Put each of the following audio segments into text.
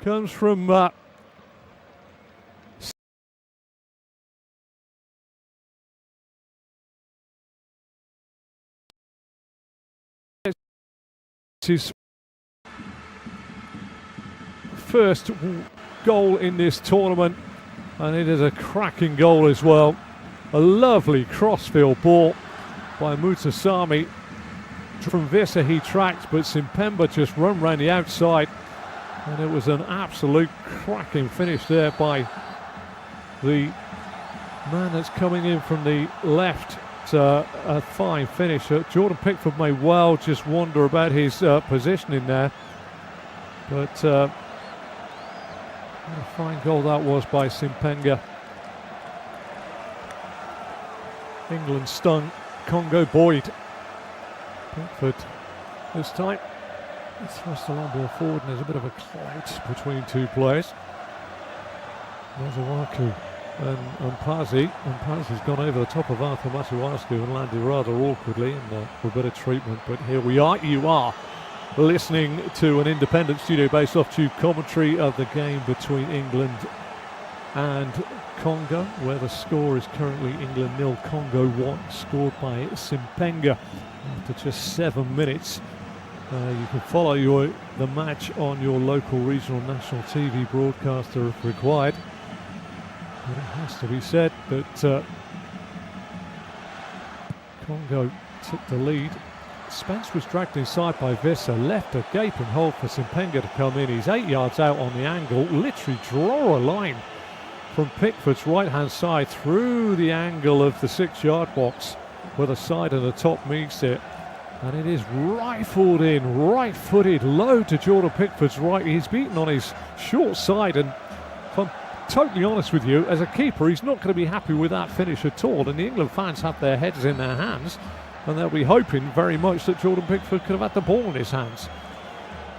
Comes from his first goal in this tournament, and it is a cracking goal as well. A lovely crossfield ball by Mutasami. From Wissa he tracked, but Mbemba just run round the outside, and it was an absolute cracking finish there by the man that's coming in from the left. A fine finish. Jordan Pickford may well just wonder about his positioning there, but what a fine goal that was by Mbemba. England stung, Congo buoyed. Pickford this time. It's thrust the long ball forward, and there's a bit of a clout between two players. Mazuaku and Mpazi. Mpazi's gone over the top of Arthur Masuaku and landed rather awkwardly, and for a bit of treatment. But here we are. You are listening to an independent studio-based off-tube commentary of the game between England and Congo, where the score is currently England 0, Congo 1, scored by Mbemba after just 7 minutes. You can follow the match on your local, regional, national TV broadcaster if required. But it has to be said that Congo took the lead. Spence was dragged inside by Wissa, left a gaping hole for Mbemba to come in. He's 8 yards out on the angle, literally draw a line from Pickford's right-hand side through the angle of the 6-yard box where the side and the top meets it. And it is rifled in, right-footed, low to Jordan Pickford's right. He's beaten on his short side, and if I'm totally honest with you, as a keeper, he's not going to be happy with that finish at all. And the England fans have their heads in their hands, and they'll be hoping very much that Jordan Pickford could have had the ball in his hands.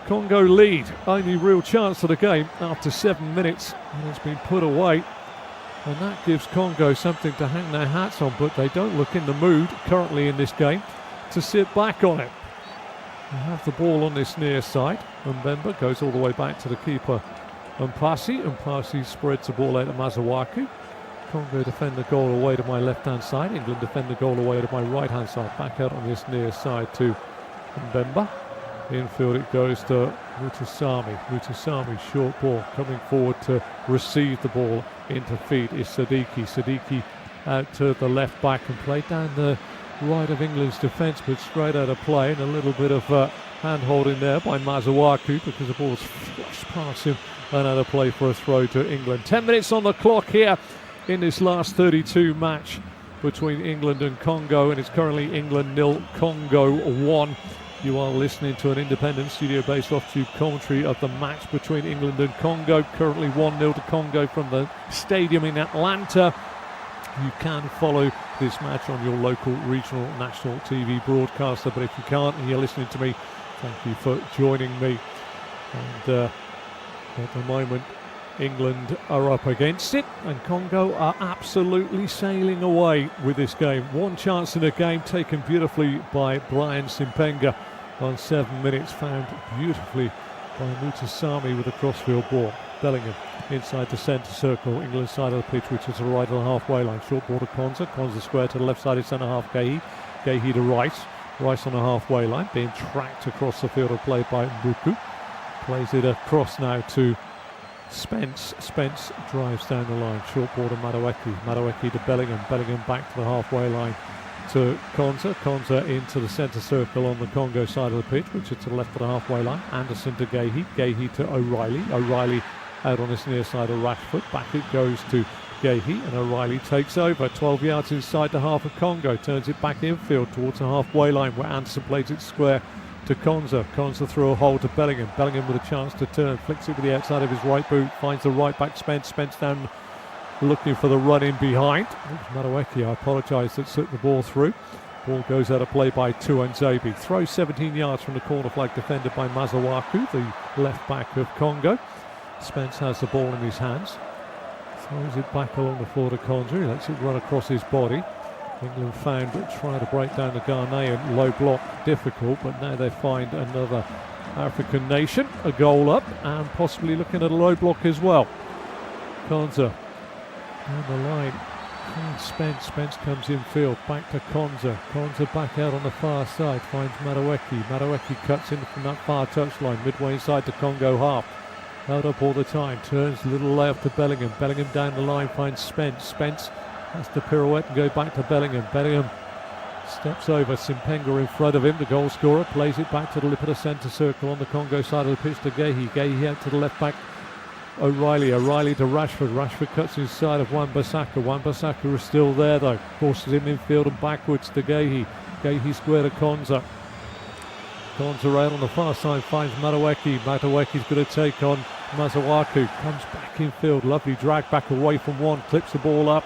Congo lead, only real chance of the game after 7 minutes, and it's been put away. And that gives Congo something to hang their hats on, but they don't look in the mood currently in this game to sit back on it. They have the ball on this near side, and Mbemba goes all the way back to the keeper Mpazi spreads the ball out to Mazuaku. Congo defend the goal away to my left-hand side. England defend the goal away to my right-hand side. Back out on this near side to Mbemba. Infield it goes to Mutasami. Mutasami, short ball, coming forward to receive the ball into feet is Sadiki out to the left back and played down the right of England's defence, but straight out of play, and a little bit of hand-holding there by Mazuaku because the ball's flushed past him and out of play for a throw to England. 10 minutes on the clock here in this last 32 match between England and Congo, and it's currently England 0, Congo 1. You are listening to an independent studio-based off-tube commentary of the match between England and Congo, currently 1-0 to Congo from the stadium in Atlanta. You can follow this match on your local, regional, national TV broadcaster, but if you can't and you're listening to me, thank you for joining me. And at the moment, England are up against it, and Congo are absolutely sailing away with this game. One chance in a game taken beautifully by Brian Mbemba on 7 minutes, found beautifully by Mutasami with a crossfield ball. Bellingham inside the centre circle, England side of the pitch, which is the right of the halfway line. Short ball to Konza, Konza square to the left side of centre half, Gehi to Rice. Rice on the halfway line, being tracked across the field of play by Mbuku. Plays it across now to Spence drives down the line, short ball to Madueke to Bellingham back to the halfway line to Konza into the centre circle on the Congo side of the pitch, which is to the left of the halfway line. Anderson to Gehi to O'Reilly out on this near side of Rashford, back it goes to Gehi, and O'Reilly takes over 12 yards inside the half of Congo, turns it back infield towards the halfway line where Anderson plays it square to Konza through a hole to Bellingham with a chance to turn, flicks it with the outside of his right boot, finds the right back Spence down looking for the run in behind. Madueke, I apologise, that took the ball through. Ball goes out of play by Tuanzebe. Throw 17 yards from the corner flag defended by Mazuaku, the left back of Congo. Spence has the ball in his hands, throws it back along the floor to Konza, he lets it run across his body. England found trying to break down the Ghanaian low block difficult, but now they find another African nation, a goal up and possibly looking at a low block as well. Konza down the line, Spence comes infield, back to Konza back out on the far side, finds Madueke cuts in from that far touchline, midway inside the Congo half, held up all the time, turns a little lay up to Bellingham down the line, finds Spence has to pirouette and go back to Bellingham steps over Simpengua in front of him, the goal scorer, plays it back to the lip of the centre circle on the Congo side of the pitch to Gehi out to the left back, O'Reilly to Rashford cuts inside of Wan-Bissaka is still there though, forces him infield and backwards to Gehi square to Konza right on the far side, finds Madueke's going to take on Masuaku, comes back infield, lovely drag back away from one, clips the ball up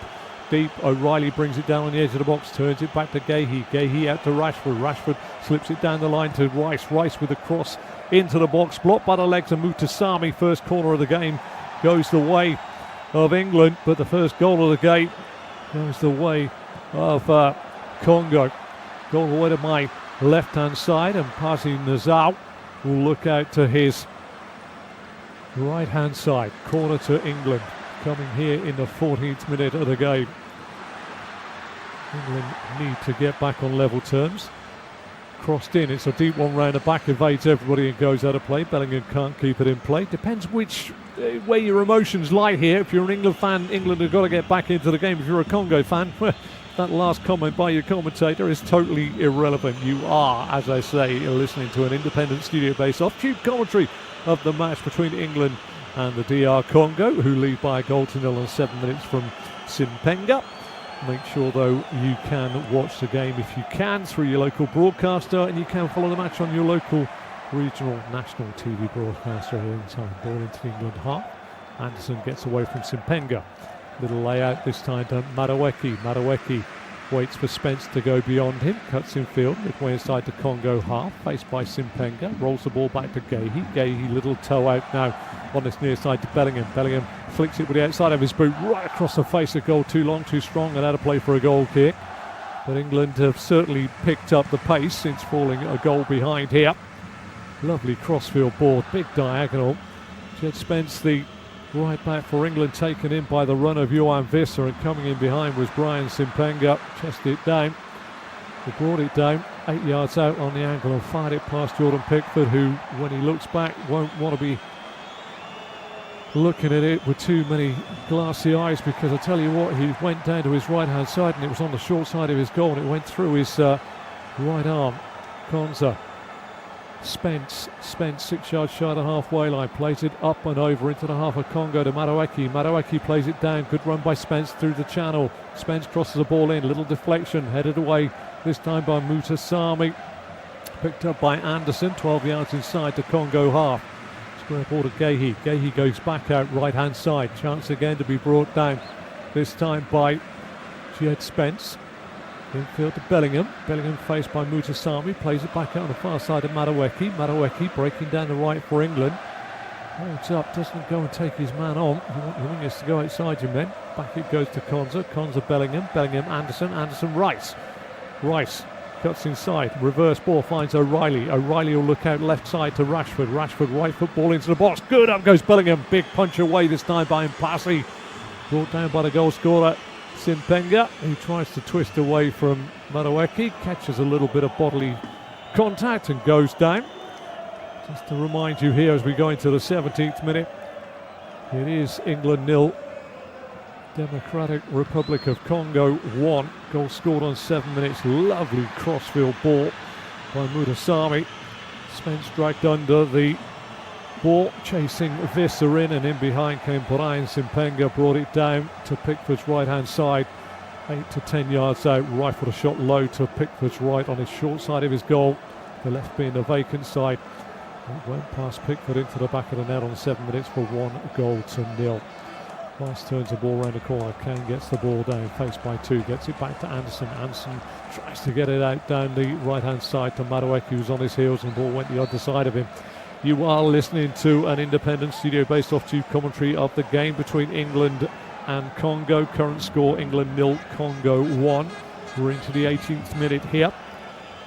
deep, O'Reilly brings it down on the edge of the box, turns it back to Gehi out to Rashford slips it down the line to Rice with a cross into the box, blocked by the legs of Mutasami. First corner of the game goes the way of England, but the first goal of the game goes the way of Congo. Goal away to my left hand side, and Pasi Nazau will look out to his right hand side. Corner to England coming here in the 14th minute of the game. England need to get back on level terms. Crossed in, it's a deep one round the back, evades everybody and goes out of play. Bellingham can't keep it in play. Depends where your emotions lie here. If you're an England fan, England have got to get back into the game. If you're a Congo fan, that last comment by your commentator is totally irrelevant. You are, as I say, listening to an independent studio-based off-tube commentary of the match between England and the DR Congo, who lead by a goal to nil on 7 minutes from Simpengua. Make sure, though, you can watch the game if you can through your local broadcaster, and you can follow the match on your local, regional, national TV broadcaster at any time. Ball into the England half. Anderson gets away from Simpengua. Little layout this time to Madueke waits for Spence to go beyond him, cuts in field, midway inside the Congo half, faced by Simpengua, rolls the ball back to Gehi, little toe out now on this near side to Bellingham flicks it with the outside of his boot right across the face of goal, too long, too strong, and out of play for a goal kick. But England have certainly picked up the pace since falling a goal behind here. Lovely crossfield ball, big diagonal. Jed Spence, the right back for England, taken in by the run of Yoane Wissa, and coming in behind was Brian Simpengua. Chested it down. He brought it down 8 yards out on the angle and fired it past Jordan Pickford, who, when he looks back, won't want to be looking at it with too many glassy eyes, because I tell you what, he went down to his right hand side and it was on the short side of his goal, and it went through his right arm. Konza. Spence 6 yards shy of the halfway line, plays it up and over into the half of Congo to Madueke plays it down, good run by Spence through the channel. Spence crosses the ball in, little deflection, headed away this time by Mutasami, picked up by Anderson, 12 yards inside the Congo half. Square ball to Gehi goes back out right hand side, chance again to be brought down, this time by Jed Spence. Infield to Bellingham faced by Mutasami, plays it back out on the far side of Madueke breaking down the right for England. Holds up, doesn't go and take his man on. You want your wingers to go outside your men. Back it goes to Konza, Bellingham, Anderson, Rice cuts inside, reverse ball finds O'Reilly will look out left side to Rashford, right foot ball into the box, good, up goes Bellingham, big punch away this time by Mpasi, brought down by the goal scorer Simpengua, who tries to twist away from Madueke, catches a little bit of bodily contact and goes down. Just to remind you here as we go into the 17th minute, it is England 0, Democratic Republic of Congo 1. Goal scored on 7 minutes, lovely crossfield ball by Mutasami. Spence dragged under the ball, chasing Wissa in, and in behind came Brian Simpengua, brought it down to Pickford's right hand side, 8 to 10 yards out, rifled a shot low to Pickford's right on his short side of his goal, the left being the vacant side. It went past Pickford into the back of the net on 7 minutes for 1-0. Rice turns the ball around the corner, Kane gets the ball down, faced by two, gets it back to Anderson tries to get it out down the right hand side to Madueke, who's on his heels, and the ball went the other side of him. You are listening to an independent studio-based off-tube commentary of the game between England and Congo. Current score, England 0, Congo 1. We're into the 18th minute here.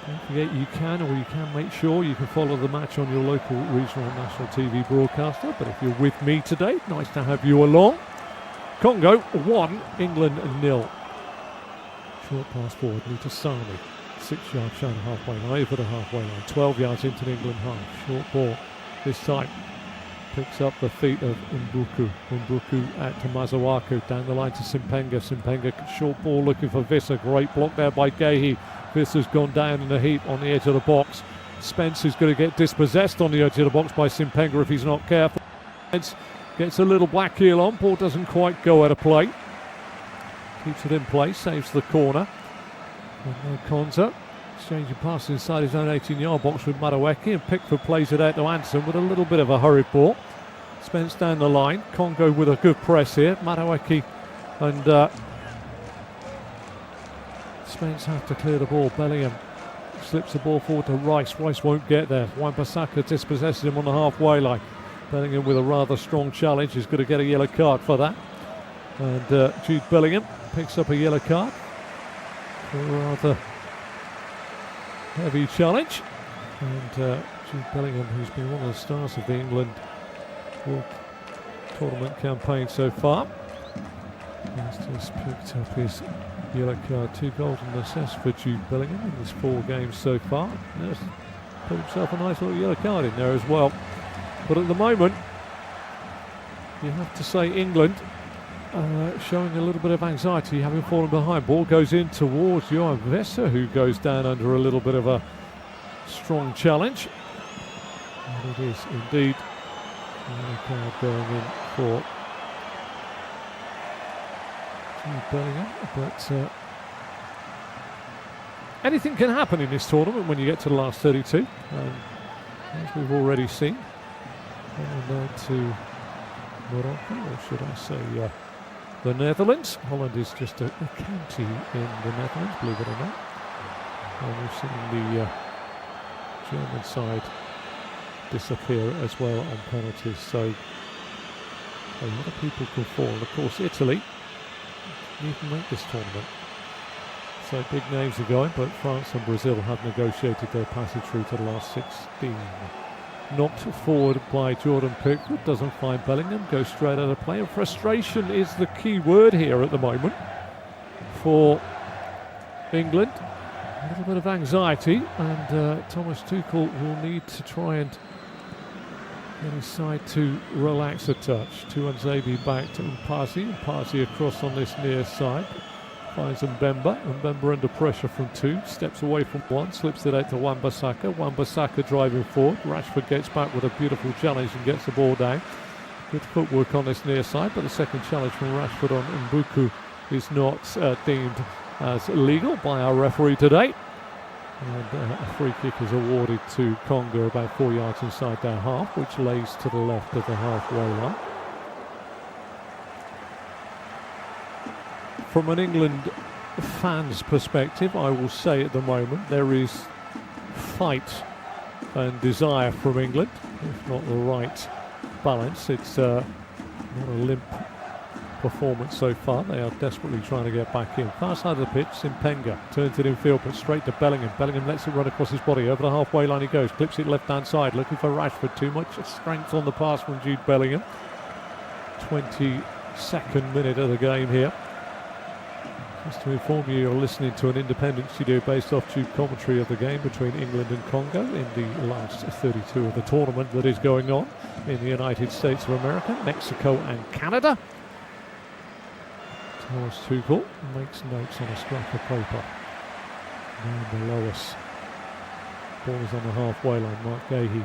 Don't forget you can make sure you can follow the match on your local, regional and national TV broadcaster. But if you're with me today, nice to have you along. Congo 1, England 0. Short pass forward, Sami. 6 yards showing halfway line, over the halfway line, 12 yards into the England half. Short ball this time. Picks up the feet of Mbuku. Mbuku out to Mazuaku, down the line to Simpenga. Simpenga, short ball looking for Wissa. Great block there by Gehi. Vissa's gone down in a heap on the edge of the box. Spence is going to get dispossessed on the edge of the box by Simpenga if he's not careful. Spence gets a little black heel on. Ball doesn't quite go out of play. Keeps it in place, saves the corner. And now Konza exchanging passes inside his own 18-yard box with Madueke, and Pickford plays it out to Anson with a little bit of a hurried ball. Spence down the line. Congo with a good press here. Madueke and Spence have to clear the ball. Bellingham slips the ball forward to Rice. Rice won't get there. Wan-Bissaka dispossesses him on the halfway line. Bellingham with a rather strong challenge. He's going to get a yellow card for that. And Jude Bellingham picks up a yellow card for a rather heavy challenge. And Jude Bellingham, who's been one of the stars of the England World Tournament campaign so far, has just picked up his yellow card. 2 golden assists for Jude Bellingham in his 4 games so far. He's put himself a nice little yellow card in there as well. But at the moment, you have to say England showing a little bit of anxiety, having fallen behind. Ball goes in towards Yoane Wissa, who goes down under a little bit of a strong challenge. And it is indeed a yellow card going in for Jude Bellingham. But anything can happen in this tournament when you get to the last 32. As we've already seen. And now to Morocco, or should I say the Netherlands. Holland is just a county in the Netherlands, believe it or not. And we've seen the German side disappear as well on penalties. So a lot of people could fall. And of course, Italy need to make this tournament. So big names are going, but France and Brazil have negotiated their passage through to the last 16. Knocked forward by Jordan Pickford, doesn't find Bellingham, goes straight out of play, and frustration is the key word here at the moment for England. A little bit of anxiety, and Thomas Tuchel will need to try and get his side to relax a touch. Tuanzebe back to Mpasi across on this near side. Finds Mbemba under pressure from 2, steps away from 1, slips it out to Wan-Bissaka. Wan-Bissaka driving forward. Rashford gets back with a beautiful challenge and gets the ball down. Good footwork on this near side, but the second challenge from Rashford on Mbuku is not deemed as illegal by our referee today. And a free kick is awarded to Congo about 4 yards inside their half, which lays to the left of the halfway line. From an England fan's perspective, I will say at the moment there is fight and desire from England, if not the right balance. It's not a limp performance so far. They are desperately trying to get back in. Far side of the pitch, Simpenga turns it in field, but straight to Bellingham. Bellingham lets it run across his body. Over the halfway line he goes, clips it left-hand side, looking for Rashford. Too much strength on the pass from Jude Bellingham. 22nd minute of the game here. Just to inform you, you're listening to an independent studio based off tube commentary of the game between England and Congo in the last 32 of the tournament that is going on in the United States of America, Mexico and Canada. Thomas Tuchel makes notes on a scrap of paper. Down below us. Ball is on the halfway line. Mark Gehi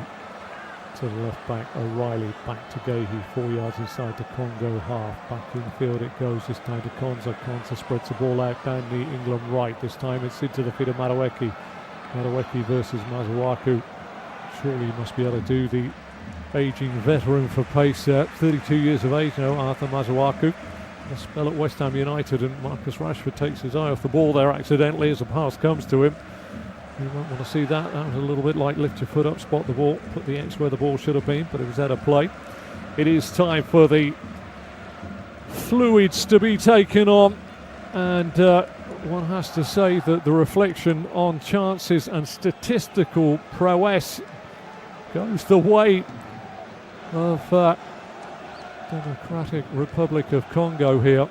to the left back. O'Reilly back to Gehi. 4 yards inside the Congo half. Back in the field it goes. This time to Konza. Konza spreads the ball out down the England right. This time it's into the feet of Madueke. Madueke versus Mazuaku. Surely he must be able to do the aging veteran for pace. 32 years of age now, Arthur Mazuaku. A spell at West Ham United, and Marcus Rashford takes his eye off the ball there accidentally as the pass comes to him. You won't want to see that. That was a little bit like lift your foot up, spot the ball, put the X where the ball should have been, but it was out of play. It is time for the fluids to be taken on, and one has to say that the reflection on chances and statistical prowess goes the way of Democratic Republic of Congo here.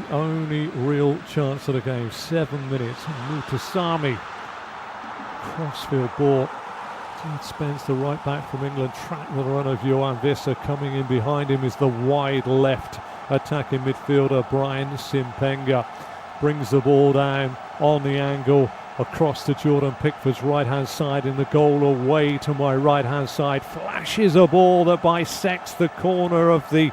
The only real chance of the game, 7 minutes. Mutasami, crossfield ball. Jude Spence, the right back from England, trapped with a run of Yoane Wissa. Coming in behind him is the wide left attacking midfielder Brian Simpenga. Brings the ball down on the angle across to Jordan Pickford's right hand side, in the goal away to my right hand side. Flashes a ball that bisects the corner of the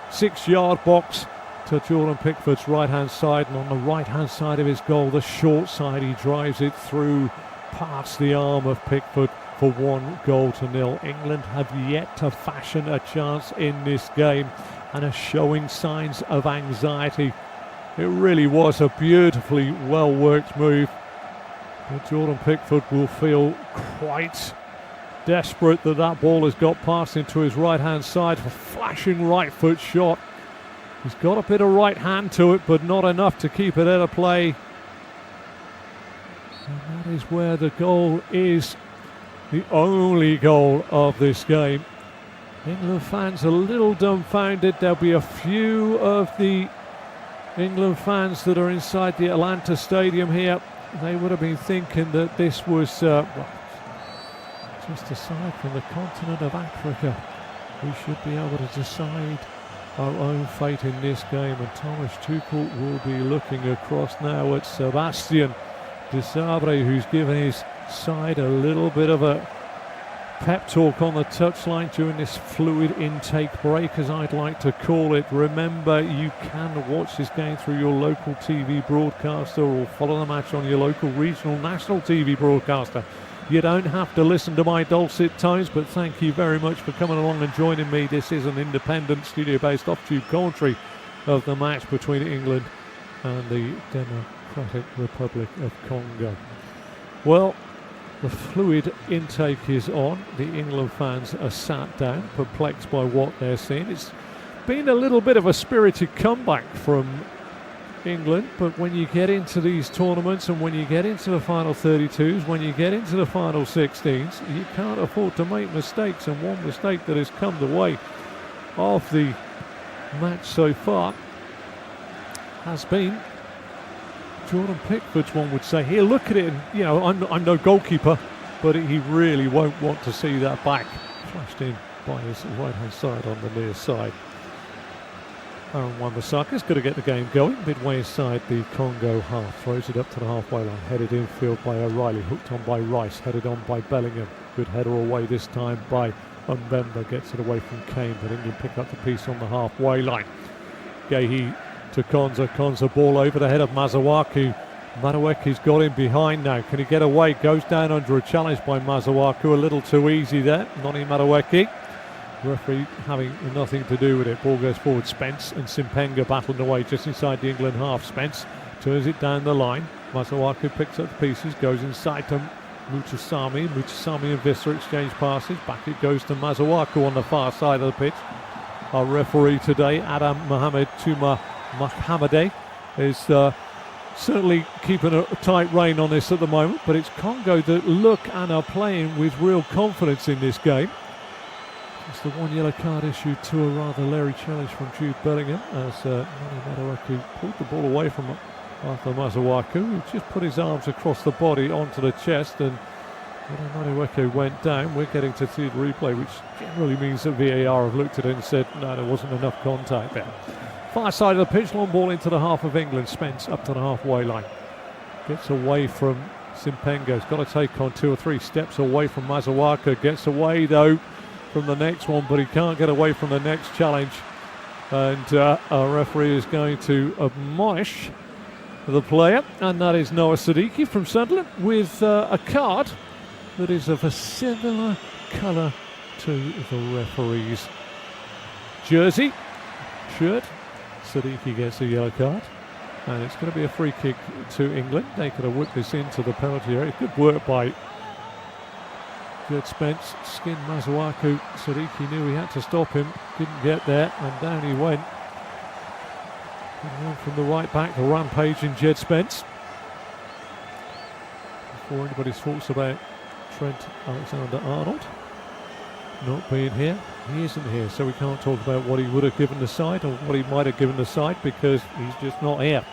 6-yard box to Jordan Pickford's right hand side, and on the right hand side of his goal, the short side, he drives it through past the arm of Pickford for 1-0. England have yet to fashion a chance in this game and are showing signs of anxiety. It really was a beautifully well worked move, but Jordan Pickford will feel quite desperate that that ball has got past into his right hand side for flashing right foot shot. He's got a bit of right hand to it, but not enough to keep it out of play. And that is where the goal is, the only goal of this game. England fans a little dumbfounded. There'll be a few of the England fans that are inside the Atlanta Stadium here. They would have been thinking that this was just aside from the continent of Africa. We should be able to decide our own fate in this game, and Thomas Tuchel will be looking across now at Sebastian Desabre, who's given his side a little bit of a pep talk on the touchline during this fluid intake break, as I'd like to call it. Remember, you can watch this game through your local TV broadcaster or follow the match on your local regional national TV broadcaster. You don't have to listen to my dulcet tones, but thank you very much for coming along and joining me. This is an independent studio-based off-tube commentary of the match between England and the Democratic Republic of Congo. Well, the fluid intake is on. The England fans are sat down, perplexed by what they're seeing. It's been a little bit of a spirited comeback from England, but when you get into these tournaments and when you get into the final 32s, when you get into the final 16s, you can't afford to make mistakes, and one mistake that has come the way of the match so far has been Jordan Pickford's, one would say. Here, look at it, and you know, I'm no goalkeeper, but he really won't want to see that back flashed in by his right hand side on the near side. Yoane Wissa is going to get the game going. Midway inside the Congo half, throws it up to the halfway line, headed infield by O'Reilly, hooked on by Rice, headed on by Bellingham. Good header away this time by Mbemba, gets it away from Kane, but England pick up the piece on the halfway line. Gehi to Konza ball over the head of Mazawaku. Madueke's got him behind now. Can he get away? Goes down under a challenge by Mazawaku. A little too easy there. Noni Madueke. Referee having nothing to do with it. Ball goes forward. Spence and Simpenga battling away just inside the England half. Spence turns it down the line. Mazawaku picks up the pieces, goes inside to Mutasami. Mutasami and Wissa exchange passes. Back it goes to Mazawaku on the far side of the pitch. Our referee today, Adam Mohamed Tuma Mohamede, is certainly keeping a tight rein on this at the moment, but it's Congo that look and are playing with real confidence in this game. It's the one yellow card issued to a rather leery challenge from Jude Bellingham as Noni Madueke pulled the ball away from Arthur Mazawaku, who just put his arms across the body onto the chest, and Madueke went down. We're getting to see the replay, which generally means that VAR have looked at it and said, no, there wasn't enough contact there. Far side of the pitch, long ball into the half of England. Spence up to the halfway line. Gets away from Simpenga. He's got to take on 2 or 3 steps away from Mazawaku. Gets away, though, from the next one, but he can't get away from the next challenge. And our referee is going to admonish the player, and that is Noah Siddiqui from Sunderland, with a card that is of a similar colour to the referee's jersey, shirt. Siddiqui gets a yellow card, and it's going to be a free kick to England. They could have whipped this into the penalty area. Good work by Jude Spence. Skinned Mazawaku. Siddiqui knew he had to stop him, didn't get there, and down he went. From the right back, the rampaging Jed Spence. Before anybody's thoughts about Trent Alexander-Arnold not being here, he isn't here, so we can't talk about what he would have given the side or what he might have given the side because he's just not here.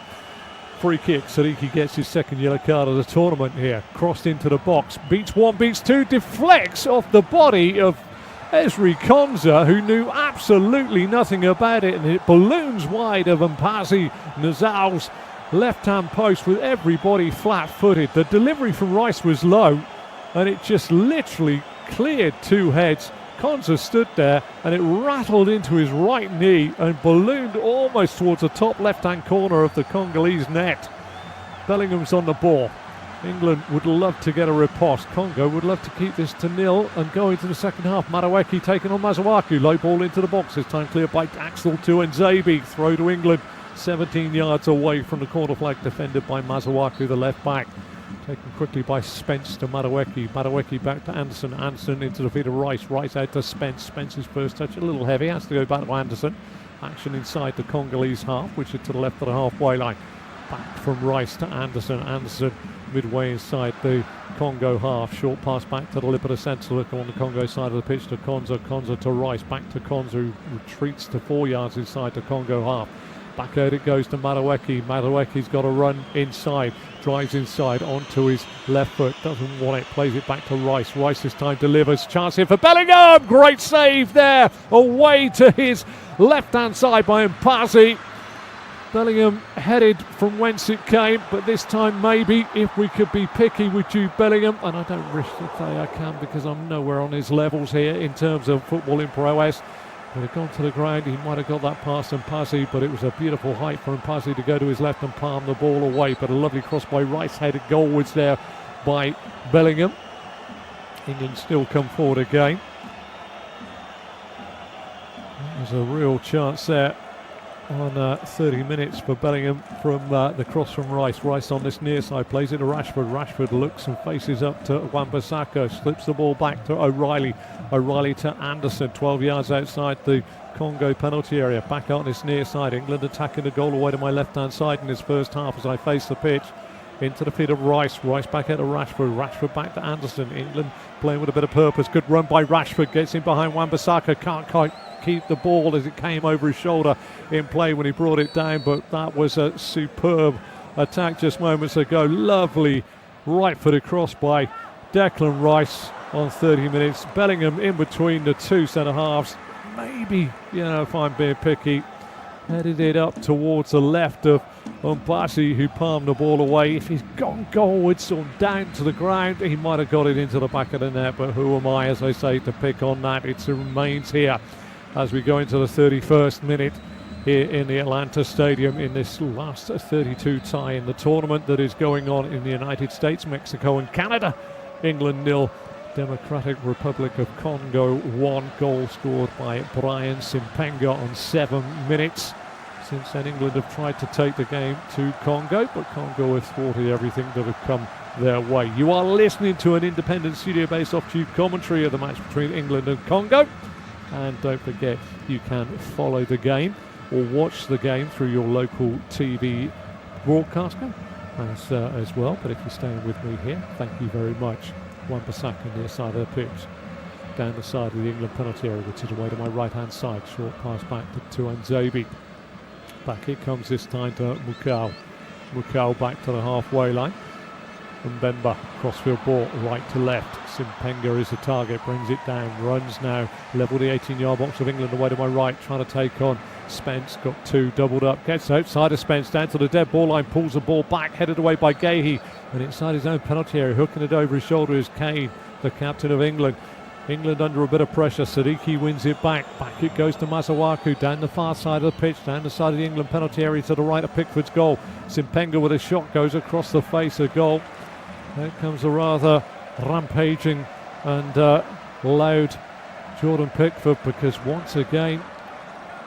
Free kick, Sadiki gets his second yellow card of the tournament here. Crossed into the box, beats one, beats two, deflects off the body of Ezri Konsa, who knew absolutely nothing about it, and it balloons wide of Mpazi Nazal's left-hand post with everybody flat-footed. The delivery from Rice was low, and it just literally cleared two heads. Konsa stood there, and it rattled into his right knee and ballooned almost towards the top left-hand corner of the Congolese net. Bellingham's on the ball. England would love to get a riposte. Congo would love to keep this to 0 and go into the second half. Madueke taking on Masuaku. Low ball into the box. This time cleared by Axel to Nzabi. Throw to England. 17 yards away from the corner flag, defended by Masuaku, the left back. Taken quickly by Spence to Madueke. Madueke back to Anderson. Anderson into the feet of Rice. Rice out to Spence. Spence's first touch a little heavy. Has to go back to Anderson. Action inside the Congolese half, which is to the left of the halfway line. Back from Rice to Anderson. Anderson midway inside the Congo half. Short pass back to the lip of the centre. Look on the Congo side of the pitch to Konsa. Konsa to Rice. Back to Konsa, who retreats to 4 yards inside the Congo half. Back out it goes to Madueke. Madueke's got a run inside. Drives inside onto his left foot. Doesn't want it. Plays it back to Rice. Rice this time delivers. Chance here for Bellingham. Great save there. Away to his left-hand side by Mpazi. Bellingham headed from whence it came, but this time maybe if we could be picky with Jude Bellingham, and I don't wish to say I can because I'm nowhere on his levels here in terms of footballing prowess. Would have gone to the ground, he might have got that past Mpazi, but it was a beautiful height for Mpazi to go to his left and palm the ball away, but a lovely cross by Rice, headed goalwards there by Bellingham. England still come forward again. There's a real chance there on 30 minutes for Bellingham from the cross from Rice. Rice on this near side, plays it to Rashford. Rashford looks and faces up to Wan-Bissaka, slips the ball back to O'Reilly. O'Reilly to Anderson, 12 yards outside the Congo penalty area. Back out on this near side. England attacking the goal away to my left-hand side in this first half as I face the pitch. Into the feet of Rice. Rice back out to Rashford. Rashford back to Anderson. England playing with a bit of purpose. Good run by Rashford. Gets in behind Wan-Bissaka. Can't quite keep the ball as it came over his shoulder in play when he brought it down, but that was a superb attack just moments ago. Lovely right-footed cross by Declan Rice on 30 minutes. Bellingham in between the two centre-halves. Maybe, if I'm being picky, headed it up towards the left of Mpazi, who palmed the ball away. If he's gone goalwards or down to the ground, he might have got it into the back of the net, but who am I, as I say, to pick on that? It remains here as we go into the 31st minute here in the Atlanta Stadium in this last 32 tie in the tournament that is going on in the United States, Mexico and Canada. England 0, Democratic Republic of Congo 1. Goal scored by Brian Simpenga on 7 minutes. Since then, England have tried to take the game to Congo, but Congo have thwarted everything that have come their way. You are listening to an independent studio-based off-tube commentary of the match between England and Congo. And don't forget, you can follow the game or watch the game through your local TV broadcaster as well. But if you're staying with me here, thank you very much. Wan-Bissaka near side of the pitch. Down the side of the England penalty area, which is away to my right-hand side. Short pass back to Nzabi. Back it comes this time to Mukau. Mukau back to the halfway line. Mbemba, crossfield ball, right to left. Simpenga is the target, brings it down, runs now, level the 18-yard box of England away to my right, trying to take on Spence, got two, doubled up, gets outside of Spence, down to the dead ball line, pulls the ball back, headed away by Gehi, and inside his own penalty area, hooking it over his shoulder is Kane, the captain of England. England under a bit of pressure. Sadiki wins it back. Back it goes to Masuaku down the far side of the pitch, down the side of the England penalty area to the right of Pickford's goal. Simpenga with a shot goes across the face of goal. There comes a rather rampaging and loud Jordan Pickford, because once again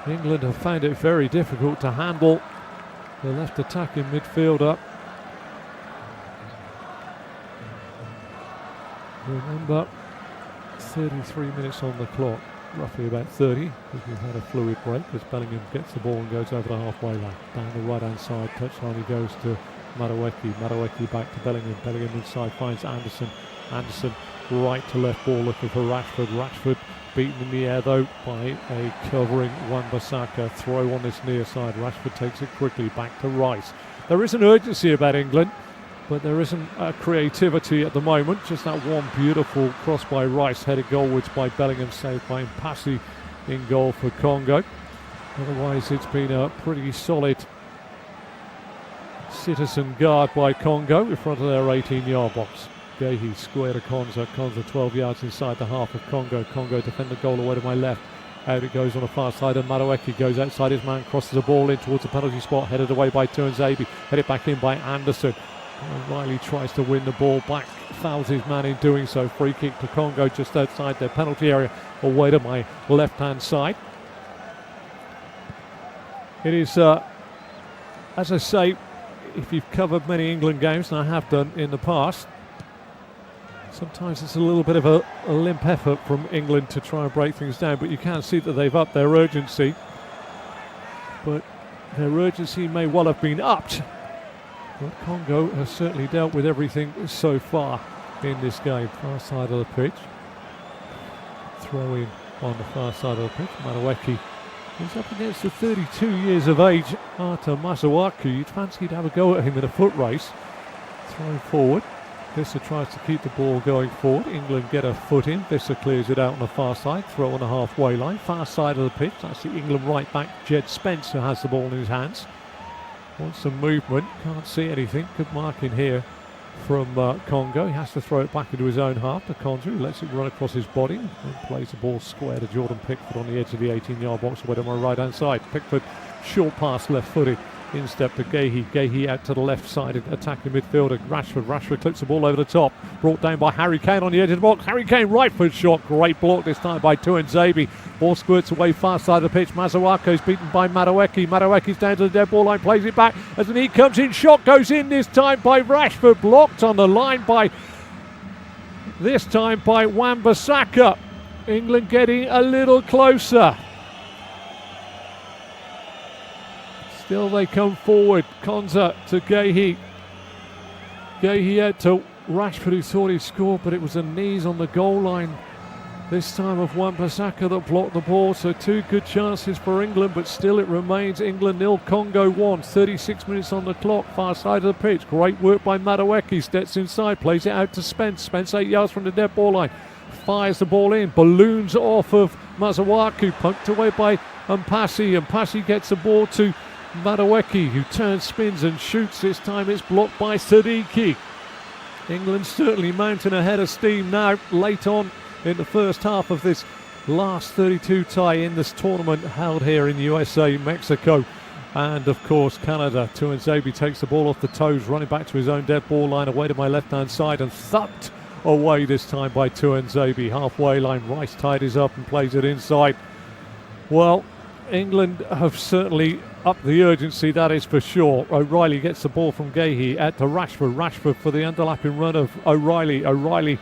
England have found it very difficult to handle the left attacking midfielder. Remember, 33 minutes on the clock. roughly about 30, because we've had a fluid break as Bellingham gets the ball and goes over the halfway line. Down the right-hand side, touchline he goes to Madueke back to Bellingham. Bellingham inside finds Anderson. Anderson right to left ball looking for Rashford. Rashford beaten in the air though by a covering Wan-Bissaka. Throw on this near side. Rashford takes it quickly back to Rice. There is an urgency about England, but there isn't a creativity at the moment. Just that one beautiful cross by Rice, headed goalwards by Bellingham, saved by Mpassi in goal for Congo. Otherwise it's been a pretty solid citizen guard by Congo in front of their 18-yard box. Gehi square to Konza. Konza 12 yards inside the half of Congo. Congo defend the goal away to my left. Out it goes on the far side, and Madueke goes outside his man, crosses the ball in towards the penalty spot, headed away by Tuanzebe, headed back in by Anderson. Riley tries to win the ball back, fouls his man in doing so. Free kick to Congo just outside their penalty area, away to my left-hand side. It is, as I say, if you've covered many England games, and I have done in the past, sometimes it's a little bit of a limp effort from England to try and break things down, but you can see that they've upped their urgency. But their urgency may well have been upped, but Congo has certainly dealt with everything so far in this game. Far side of the pitch. Throw in on the far side of the pitch. Madueke is up against the 32 years of age Arta Masuaku. You'd fancy he'd have a go at him in a foot race. Throw forward. Wissa tries to keep the ball going forward. England get a foot in. Wissa clears it out on the far side. Throw on the halfway line. Far side of the pitch. That's the England right back, Jed Spence, who has the ball in his hands. Wants some movement. Can't see anything. Good marking here from Congo. He has to throw it back into his own half to Konza, who lets it run across his body and plays the ball square to Jordan Pickford on the edge of the 18-yard box away to my right-hand side. Pickford, short pass, left-footed. Instep to Gehi. Gehi out to the left side, attacking midfielder Rashford. Rashford clips the ball over the top. Brought down by Harry Kane on the edge of the box. Harry Kane right foot shot. Great block this time by Tuanzebe. Ball squirts away far side of the pitch. Masuaku's beaten by Madueke. Madueke's down to the dead ball line. Plays it back as an he comes in. Shot goes in this time by Rashford. Blocked on the line by Wan-Bissaka. England getting a little closer. Still they come forward. Konza to Gehi. Gehi out to Rashford, who thought he'd scored, but it was the knees on the goal line this time of Wan-Bissaka that blocked the ball. So two good chances for England, but still it remains England 0, Congo 1. 36 minutes on the clock, far side of the pitch. Great work by Madueke. Steps inside, plays it out to Spence. Spence 8 yards from the dead ball line. Fires the ball in, balloons off of Masuaku, punked away by Mpassi. Mpassi gets the ball to Madueke, who turns, spins and shoots. This time it's blocked by Sadiki. England certainly mounting a head of steam now, late on in the first half of this last 32 tie in this tournament held here in the USA, Mexico, and of course Canada. Tuanzebe takes the ball off the toes, running back to his own dead ball line away to my left-hand side, and thumped away this time by Tuanzebe. Halfway line, Rice tidies up and plays it inside. Well, England have certainly upped the urgency, that is for sure. O'Reilly gets the ball from Gehi out to Rashford. Rashford for the underlapping run of O'Reilly. O'Reilly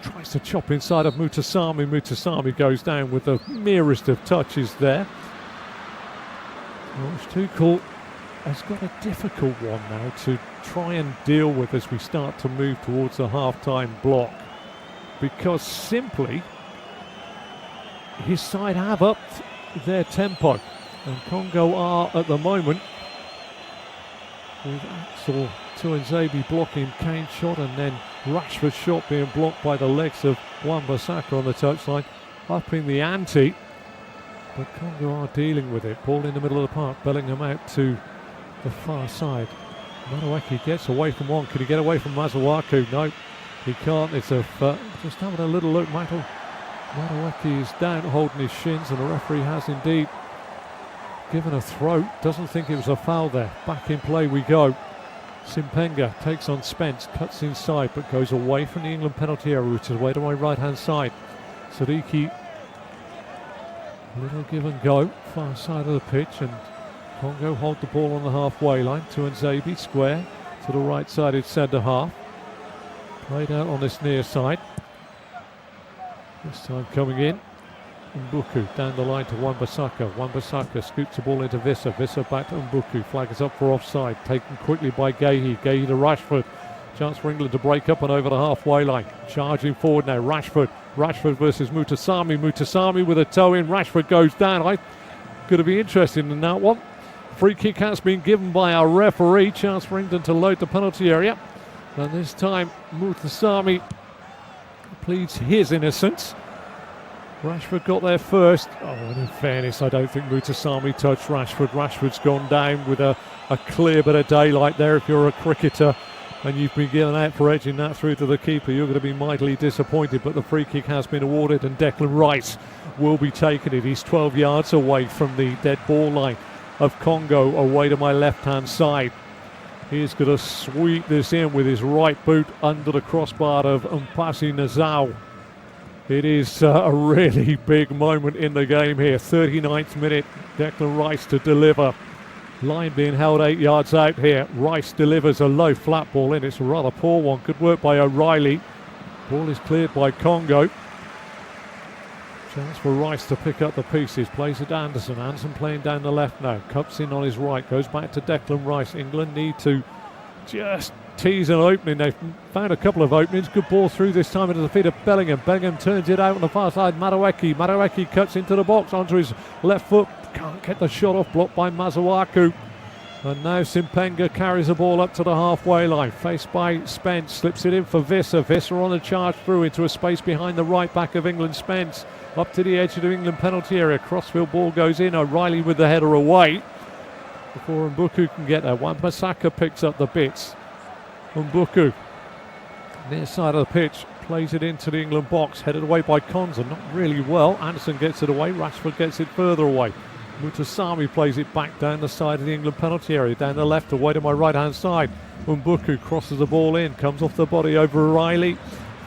tries to chop inside of Mutasami. Mutasami goes down with the merest of touches there. Tuchel has got a difficult one now to try and deal with as we start to move towards the half-time block, because simply his side have upped their tempo, and Congo are at the moment, with Axel Tuanzebe blocking Kane's shot and then Rashford's shot being blocked by the legs of Wan-Bissaka on the touchline, upping the ante. But Congo are dealing with it. Ball in the middle of the park. Bellingham out to the far side. Madueke gets away from one. Can he get away from Masuaku? No, he can't. It's just having a little look. Madueke is down holding his shins, and the referee has indeed given a throw. Doesn't think it was a foul there. Back in play we go. Simpenga takes on Spence, cuts inside but goes away from the England penalty area, which is away to my right hand side. Sadiki, little give and go, far side of the pitch, and Congo hold the ball on the halfway line. Tuanzebe square to the right sided centre half. Played out on this near side. This time coming in Mbuku down the line to Wan-Bissaka. Wan-Bissaka scoots the ball into Wissa. Wissa back to Mbuku. Flag is up for offside. Taken quickly by Guehi. Guehi to Rashford. Chance for England to break up and over the halfway line. Charging forward now. Rashford. Rashford versus Mutasami. Mutasami with a toe in. Rashford goes down. I going to be interested in that one. Free kick has been given by our referee. Chance for England to load the penalty area. And this time Mutasami pleads his innocence. Rashford got there first. Oh, and in fairness, I don't think Mutasami touched Rashford. Rashford's gone down with a clear bit of daylight there. If you're a cricketer and you've been given out for edging that through to the keeper, you're going to be mightily disappointed. But the free kick has been awarded and Declan Rice will be taking it. He's 12 yards away from the dead ball line of Congo, away to my left-hand side. He's going to sweep this in with his right boot under the crossbar of Mpasi Nazau. It is a really big moment in the game here. 39th minute, Declan Rice to deliver. Line being held 8 yards out here. Rice delivers a low flat ball in. It's a rather poor one. Good work by O'Reilly. Ball is cleared by Congo. Chance for Rice to pick up the pieces. Plays it to Anderson. Anderson playing down the left now. Cups in on his right. Goes back to Declan Rice. England need to just tease an opening. They've found a couple of openings. Good ball through this time into the feet of Bellingham. Bellingham turns it out on the far side. Madueke. Madueke cuts into the box onto his left foot. Can't get the shot off, blocked by Masuaku. And now Simpenga carries the ball up to the halfway line. Faced by Spence. Slips it in for Wissa. Wissa on the charge through into a space behind the right back of England. Spence up to the edge of the England penalty area. Crossfield ball goes in. O'Reilly with the header away before Mbuku can get there. Wan-Bissaka picks up the bits. Mbuku, near side of the pitch, plays it into the England box, headed away by Konza, not really well. Anderson gets it away, Rashford gets it further away. Mutasami plays it back down the side of the England penalty area, down the left, away to my right hand side. Mbuku crosses the ball in, comes off the body over O'Reilly.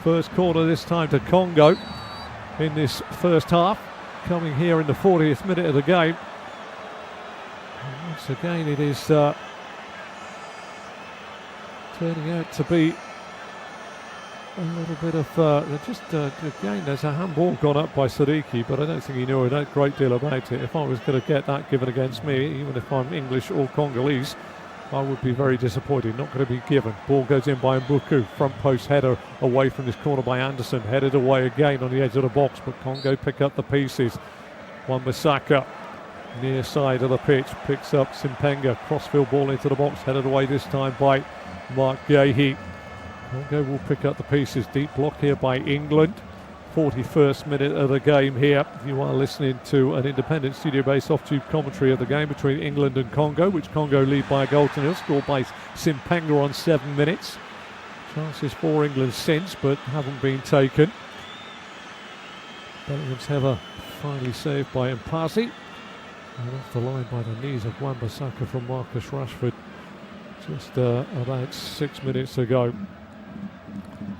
First corner this time to Congo in this first half, coming here in the 40th minute of the game. And once again it is turning out to be a little bit of again there's a handball gone up by Sadiki, but I don't think he knew a great deal about it. If I was going to get that given against me, even if I'm English or Congolese, I would be very disappointed. Not going to be given. Ball goes in by Mbuku, front post header away from this corner by Anderson, headed away again on the edge of the box, but Congo pick up the pieces. Wan-Bissaka near side of the pitch picks up Simpenga, crossfield ball into the box, headed away this time by Mark Guehi. Congo will pick up the pieces. Deep block here by England. 41st minute of the game here. You are listening to an independent studio-based off-tube commentary of the game between England and Congo, which Congo lead by a goal to nil, scored by Simpenga on 7 minutes. Chances for England since, but haven't been taken. Bellingham's header finally saved by Mpasi. And off the line by the knees of Wan-Bissaka from Marcus Rashford just about 6 minutes ago.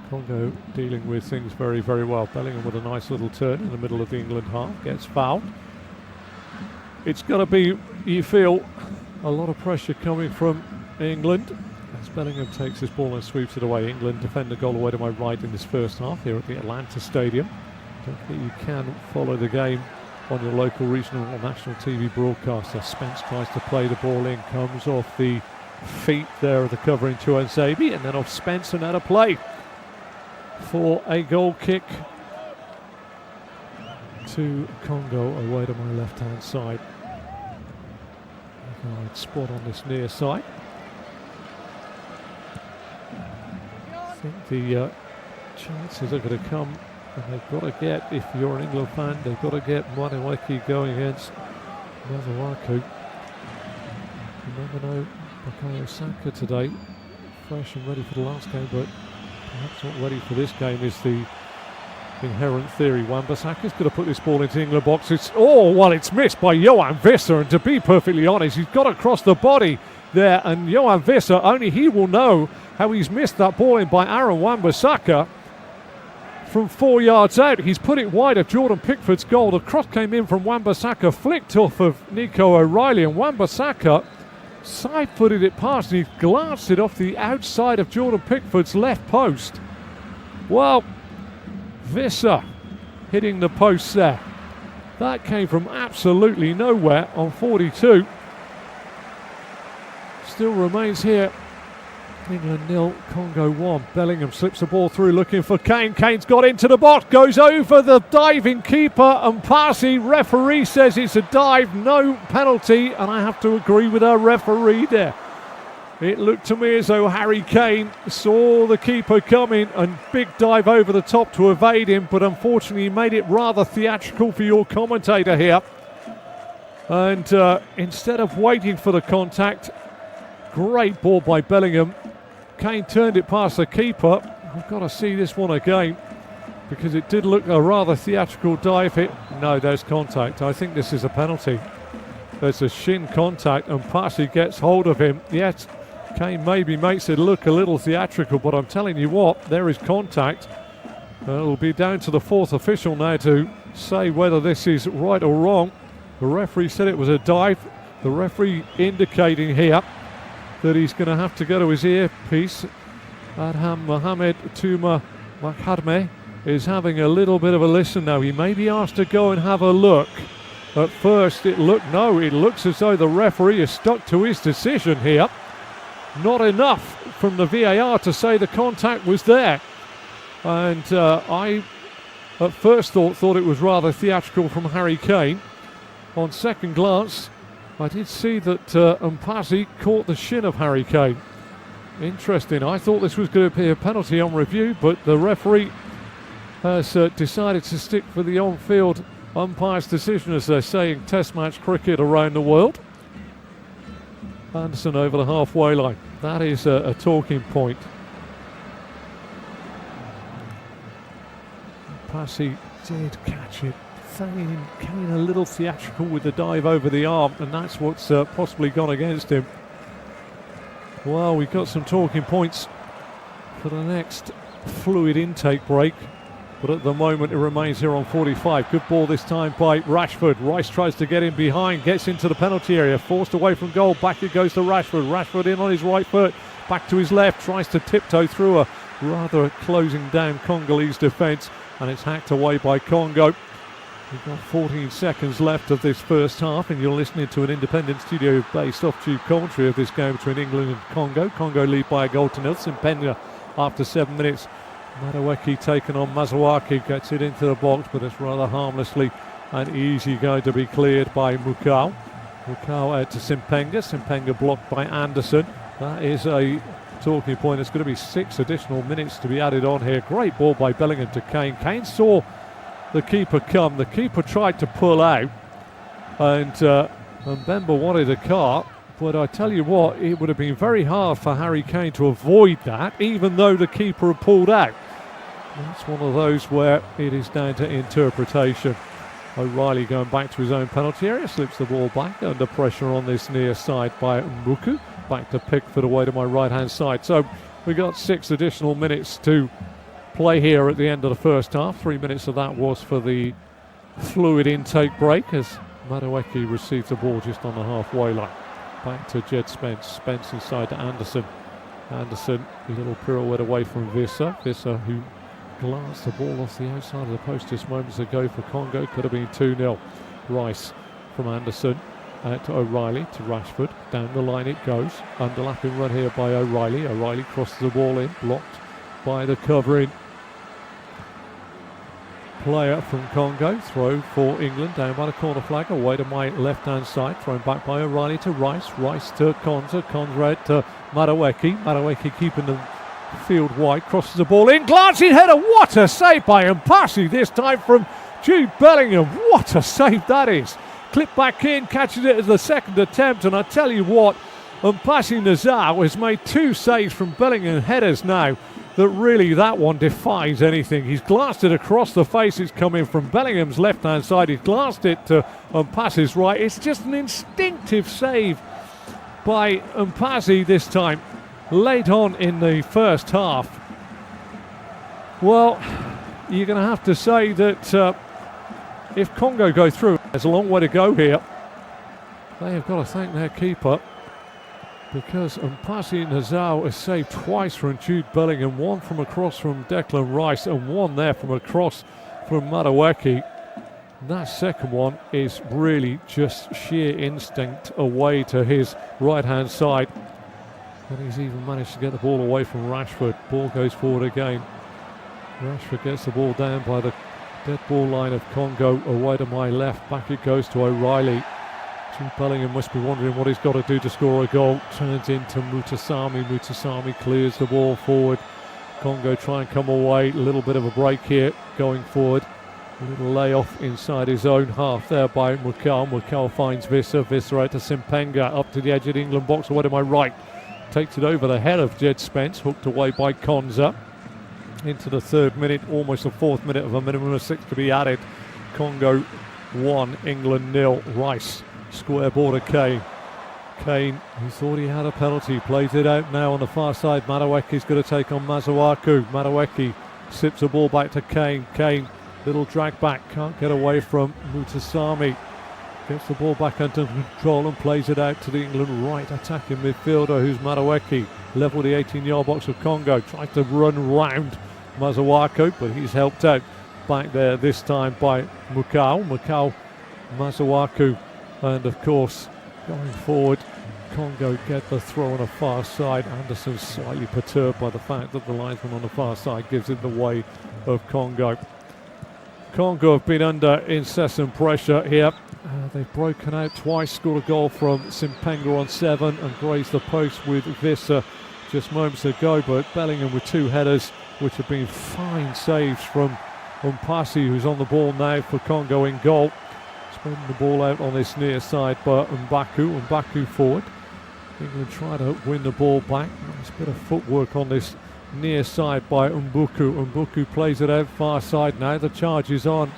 Congo dealing with things very, very well. Bellingham with a nice little turn in the middle of the England half, gets fouled. It's going to be, you feel, a lot of pressure coming from England as Bellingham takes this ball and sweeps it away. England defend the goal away to my right in this first half here at the Atlanta Stadium. Don't forget you can follow the game on your local, regional or national TV broadcaster. Spence tries to play the ball in, comes off the feet there of the covering Chuanzebi, and then off Spence, and out of play for a goal kick to Congo away to my left hand side. Spot on this near side. I think the chances are going to come, and they've got to get, if you're an England fan, they've got to get Madueke going against Masuaku. You never know. Bukayo Saka today, fresh and ready for the last game, but perhaps not ready for this game is the inherent theory. Wan-Bissaka's going to put this ball into the England box. It's missed by Yoane Wissa, and to be perfectly honest, he's got across the body there, and Yoane Wissa, only he will know how he's missed that ball in by Aaron Wan-Bissaka from 4 yards out. He's put it wide of Jordan Pickford's goal. The cross came in from Wan-Bissaka, flicked off of Nico O'Reilly, and Wan-Bissaka side-footed it past, and he glanced it off the outside of Jordan Pickford's left post. Well, Wissa hitting the post there. That came from absolutely nowhere on 42. Still remains here. England 0, Congo 1. Bellingham slips the ball through looking for Kane. Kane's got into the box, goes over the diving keeper and Passy. Referee says it's a dive, no penalty, and I have to agree with our referee there. It looked to me as though Harry Kane saw the keeper coming and big dive over the top to evade him, but unfortunately he made it rather theatrical for your commentator here. And instead of waiting for the contact, great ball by Bellingham. Kane turned it past the keeper. I've got to see this one again because it did look a rather theatrical dive hit. No, there's contact. I think this is a penalty. There's a shin contact and Passy gets hold of him. Yes, Kane maybe makes it look a little theatrical, but I'm telling you what, there is contact. It'll be down to the fourth official now to say whether this is right or wrong. The referee said it was a dive. The referee indicating here that he's going to have to go to his earpiece. Adham Mohamed Tuma Makhadme is having a little bit of a listen now. He may be asked to go and have a look. At first it looks as though the referee is stuck to his decision here. Not enough from the VAR to say the contact was there. And I at first thought it was rather theatrical from Harry Kane. On second glance, I did see that Mpasi caught the shin of Harry Kane. Interesting. I thought this was going to be a penalty on review, but the referee has decided to stick for the on-field umpire's decision, as they're saying test match cricket around the world. Anderson over the halfway line. That is a talking point. Mpasi did catch it. Kane a little theatrical with the dive over the arm, and that's what's possibly gone against him. Well, we've got some talking points for the next fluid intake break, but at the moment it remains here on 45. Good ball this time by Rashford. Rice tries to get in behind, gets into the penalty area, forced away from goal. Back it goes to Rashford. Rashford in on his right foot, back to his left, tries to tiptoe through a rather closing down Congolese defence, and it's hacked away by Congo. We've got 14 seconds left of this first half, and you're listening to an independent studio-based off-tube commentary of this game between England and Congo. Congo lead by a goal to nil. Mbemba after 7 minutes. Madaweki taken on Mazawaki, gets it into the box, but it's rather harmlessly and easy going to be cleared by Mukau. Mukau out to Simpenga. Simpenga blocked by Anderson. That is a talking point. It's going to be 6 additional minutes to be added on here. Great ball by Bellingham to Kane. Kane saw the keeper come. The keeper tried to pull out, and Mbemba wanted a cart, but I tell you what, it would have been very hard for Harry Kane to avoid that, even though the keeper had pulled out. That's one of those where it is down to interpretation. O'Reilly going back to his own penalty area, slips the ball back under pressure on this near side by Mbuku. Back to Pickford away to my right hand side. So we got 6 additional minutes to play here at the end of the first half. 3 minutes of that was for the fluid intake break as Madaweki received the ball just on the halfway line. Back to Jed Spence. Spence inside to Anderson. Anderson, a little pirouette away from Wissa. Wissa, who glanced the ball off the outside of the post just moments ago for Congo. Could have been 2-0. Rice from Anderson. To O'Reilly, to Rashford. Down the line it goes. Underlapping run here by O'Reilly. O'Reilly crosses the ball in. Blocked by the covering player from Congo. Throw for England down by the corner flag, away to my left hand side, thrown back by O'Reilly to Rice. Rice to Konza. Konza to Madaweki. Madaweki keeping the field wide, crosses the ball in, glancing header. What a save by Mpasi, this time from Jude Bellingham. What a save that is. Clip back in, catches it as the second attempt, and I tell you what, Mpasi Nazar has made 2 saves from Bellingham headers now that really that one defies anything. He's glanced it across the face. It's coming from Bellingham's left-hand side. He's glanced it to Mpasi's right. It's just an instinctive save by Mpasi this time, late on in the first half. Well, you're going to have to say that if Congo go through, there's a long way to go here. They have got to thank their keeper, because Mpasi Nazar has saved twice from Jude Bellingham, one from across from Declan Rice and one there from across from Madaweki. That second one is really just sheer instinct away to his right-hand side. And he's even managed to get the ball away from Rashford. Ball goes forward again. Rashford gets the ball down by the dead ball line of Congo, away to my left. Back it goes to O'Reilly. Jude Bellingham must be wondering what he's got to do to score a goal. Turns into Mutasami. Mutasami clears the ball forward. Congo try and come away. A little bit of a break here going forward. A little layoff inside his own half there by Mukal. Mukal finds Wissa. Wissa out to Simpenga. Up to the edge of the England box, away to my right. Takes it over the head of Jed Spence. Hooked away by Konza. Into the 3rd minute, almost the 4th minute of a minimum of 6 to be added. Congo 1, England 0. Rice, square border Kane. Kane, who thought he had a penalty, plays it out now on the far side. Madueke's going to take on Masuaku. Madueke sips the ball back to Kane. Kane, little drag back, can't get away from Mutasami. Gets the ball back under control and plays it out to the England right attacking midfielder, who's Madueke. Level the 18-yard box of Congo. Tries to run round Masuaku, but he's helped out back there this time by Mukau. Mukau, Masuaku, and of course going forward, Congo get the throw on the far side. Anderson's slightly perturbed by the fact that the linesman on the far side gives it the way of Congo. Congo have been under incessant pressure here. They've broken out twice, scored a goal from Simpenga on 7 and grazed the post with Wissa just moments ago, but Bellingham with 2 headers, which have been fine saves from Umpasi, who's on the ball now for Congo in goal. Spreading the ball out on this near side by Mbaku forward. England try to win the ball back. Nice bit of footwork on this near side by Mbuku. Mbuku plays it out far side now. The charge is on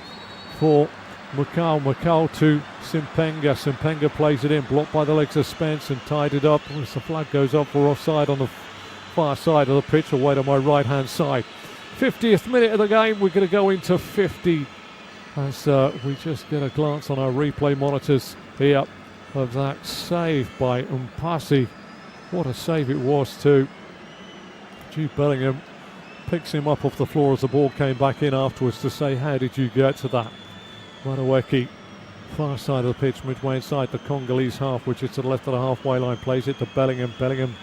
for Mukau. Mukau to Simpenga. Simpenga plays it in, blocked by the legs of Spence and tied it up. As the flag goes up for offside on the far side of the pitch, away to my right hand side. 50th minute of the game. We're going to go into 50 as we just get a glance on our replay monitors here of that save by Umpasi. What a save it was too. Jude Bellingham picks him up off the floor as the ball came back in afterwards to say, how did you get to that? Madueke, far side of the pitch, midway inside the Congolese half, which is to the left of the halfway line, plays it to Bellingham. Bellingham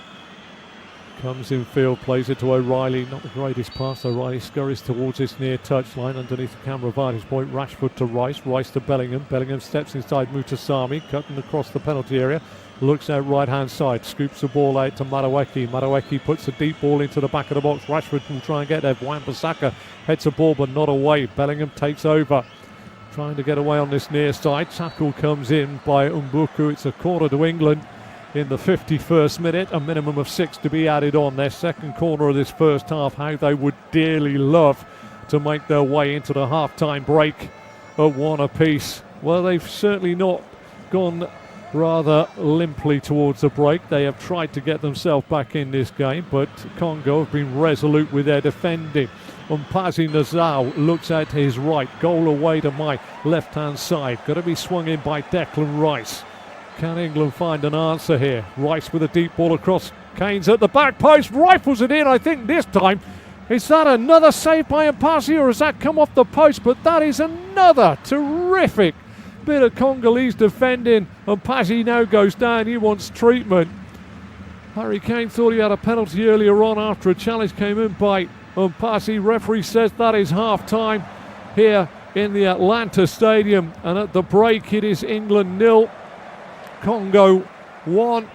comes in field, plays it to O'Reilly. Not the greatest pass. O'Reilly scurries towards this near touchline underneath the camera vantage point. Rashford to Rice, Rice to Bellingham. Bellingham steps inside Mutasami, cutting across the penalty area. Looks out right hand side, scoops the ball out to Madueke. Madueke puts a deep ball into the back of the box. Rashford will try and get there. Wan-Bissaka heads the ball but not away. Bellingham takes over, trying to get away on this near side. Tackle comes in by Mbuku. It's a corner to England in the 51st minute. A minimum of 6 to be added on. Their second corner of this first half. How they would dearly love to make their way into the half-time break at 1 apiece. Well, they've certainly not gone rather limply towards the break. They have tried to get themselves back in this game, but Congo have been resolute with their defending. Umpazi Nazao looks out to his right, goal away to my left-hand side. Got to be swung in by Declan Rice. Can England find an answer here? Rice with a deep ball across. Kane's at the back post, rifles it in, I think this time. Is that another save by Umpazi, or has that come off the post? But that is another terrific bit of Congolese defending. Umpazi now goes down, he wants treatment. Harry Kane thought he had a penalty earlier on after a challenge came in by Umpazi. Referee says that is half time here in the Atlanta Stadium, and at the break it is England 0, Congo 1.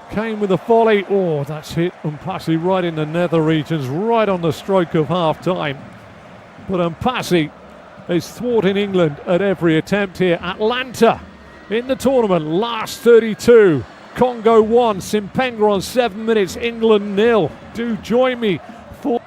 Kane with a volley. Oh, that's hit Umpazi right in the nether regions, right on the stroke of half time. But Umpazi is thwarting England at every attempt here. Atlanta in the tournament, last 32. Congo 1, Simpenga on 7 minutes, England 0. Do join me for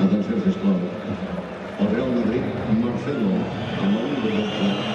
Atenció, sisplau. El Real Madrid, Marcelo, amb el número 12.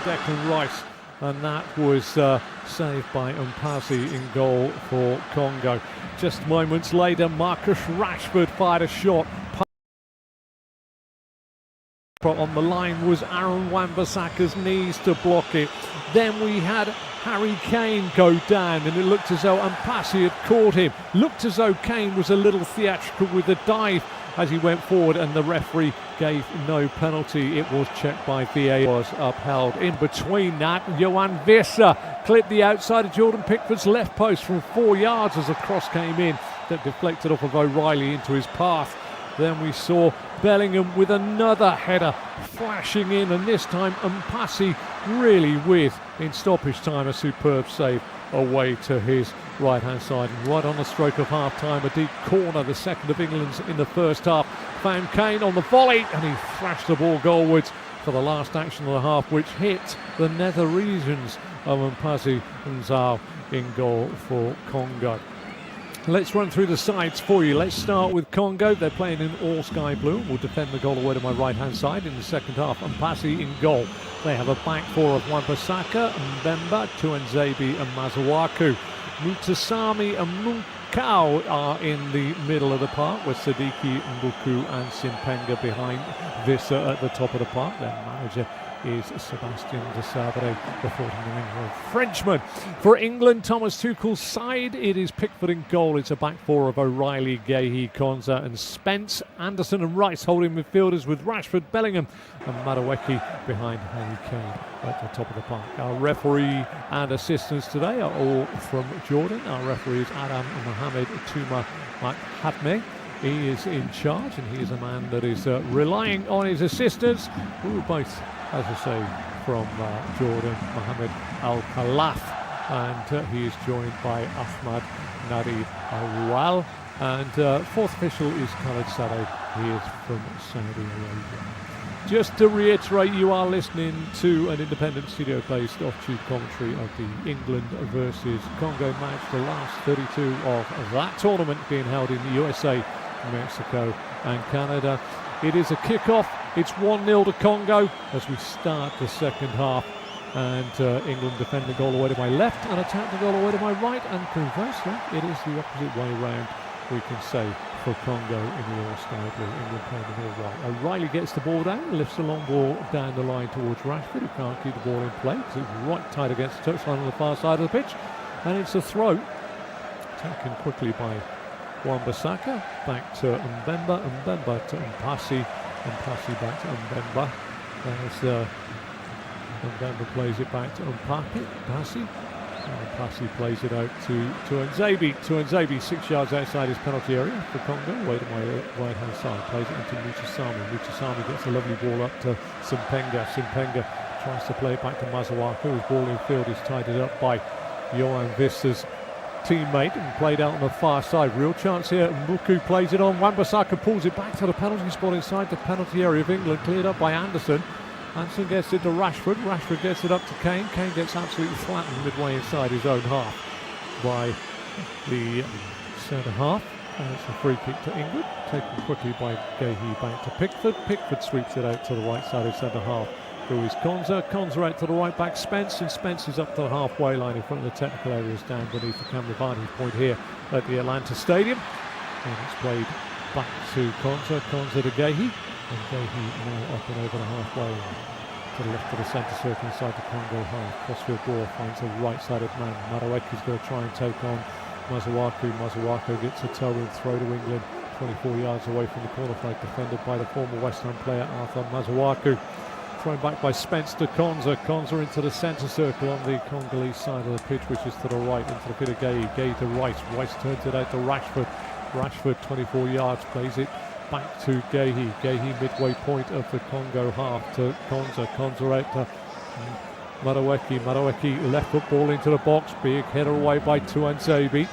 Declan Rice, and that was saved by Mpasi in goal for Congo. Just moments later, Marcus Rashford fired a shot. On the line was Aaron Wan-Bissaka's knees to block it. Then we had Harry Kane go down, and it looked as though Mpasi had caught him. Looked as though Kane was a little theatrical with the dive as he went forward, and the referee gave no penalty. It was checked by VAR, was upheld. In between that, Yoane Wissa clipped the outside of Jordan Pickford's left post from 4 yards as a cross came in that deflected off of O'Reilly into his path. Then we saw Bellingham with another header flashing in, and this time Mpasi really with, in stoppage time, a superb save away to his right-hand side. And right on the stroke of half-time, a deep corner, the second of England's in the first half, found Kane on the volley, and he thrashed the ball goalwards for the last action of the half, which hit the nether regions of Mpasi Nzao in goal for Congo. Let's run through the sides for you. Let's start with Congo. They're playing in all sky blue. We'll defend the goal away to my right-hand side in the second half. Mpasi in goal. They have a back four of Wan-Bissaka, Mbemba, Tuanzebe and Masuaku. Mutasami and Munkau are in the middle of the park, with Sadiki, Mbuku and Simpenga behind Wissa at the top of the park. Their manager is Sebastian de Sabre, the 14-year-old Frenchman. For England, Thomas Tuchel's side, it is Pickford in goal. It's a back four of O'Reilly, Gehi, Konza and Spence. Anderson and Rice holding midfielders with Rashford, Bellingham and Madueke behind Harry Kane at the top of the park. Our referee and assistants today are all from Jordan. Our referee is Adam Mohamed Tuma Hatme. He is in charge, and he is a man that is relying on his assistants, who are both, as I say, from Jordan, Mohamed Al-Khalaf, and he is joined by Ahmad Nadi Awal, and fourth official is Khaled Sadeh. He is from Saudi Arabia. Just to reiterate, you are listening to an independent studio-based off-tube commentary of the England versus Congo match, the last 32 of that tournament being held in the USA, Mexico and Canada. It is a kick-off. It's 1-0 to Congo as we start the second half, and England defend the goal away to my left and attack the goal away to my right, and conversely it is the opposite way around, we can say, for Congo in the all-sky blue. England playing the all right. O'Reilly gets the ball down, lifts the long ball down the line towards Rashford, who can't keep the ball in play because it's right tight against the touchline on the far side of the pitch, and it's a throw taken quickly by Wan-Bissaka, back to Mbemba, Mbemba to Mpasi, Mpasi back to Mbemba. As Mbemba plays it back to Mpasi. Mpasi plays it out to Tuanzebe. Tuanzebe 6 yards outside his penalty area for Congo, away to my right-hand side. Plays it into Mutasami. Mutasami gets a lovely ball up to Simpenga. Simpenga tries to play it back to Masuaku, whose ball in field is tidied up by Yoane Wissa's teammate and played out on the far side. Real chance here. Mbuku plays it on. Wan-Bissaka pulls it back to the penalty spot inside the penalty area of England, cleared up by Anderson. Anderson gets it to Rashford. Rashford gets it up to Kane. Kane gets absolutely flattened midway inside his own half by the centre half. And it's a free kick to England, taken quickly by Gehi back to Pickford. Pickford sweeps it out to the right side of centre half. Who is Konza. Konza out to the right back, Spence, and Spence is up to the halfway line in front of the technical areas down beneath the camera vantage point here at the Atlanta Stadium. And it's played back to Konza, Konza to Gehi, and Gehi now up and over the halfway line. To the left of the centre circle inside the Congo half. Crossfield ball finds a right-sided man. Madueke's going to try and take on Masuaku. Masuaku gets a toe-in throw to England, 24 yards away from the corner flag, defended by the former West Ham player Arthur Masuaku. Thrown back by Spence to Konza. Konza into the centre circle on the Congolese side of the pitch, which is to the right, into the pit of Gehi. Gehi to Rice. Rice turns it out to Rashford. Rashford, 24 yards, plays it back to Gehi. Gehi midway point of the Congo half to Konza. Konza out to Madueke. Madueke left foot ball into the box. Big header away by Tuanzebe.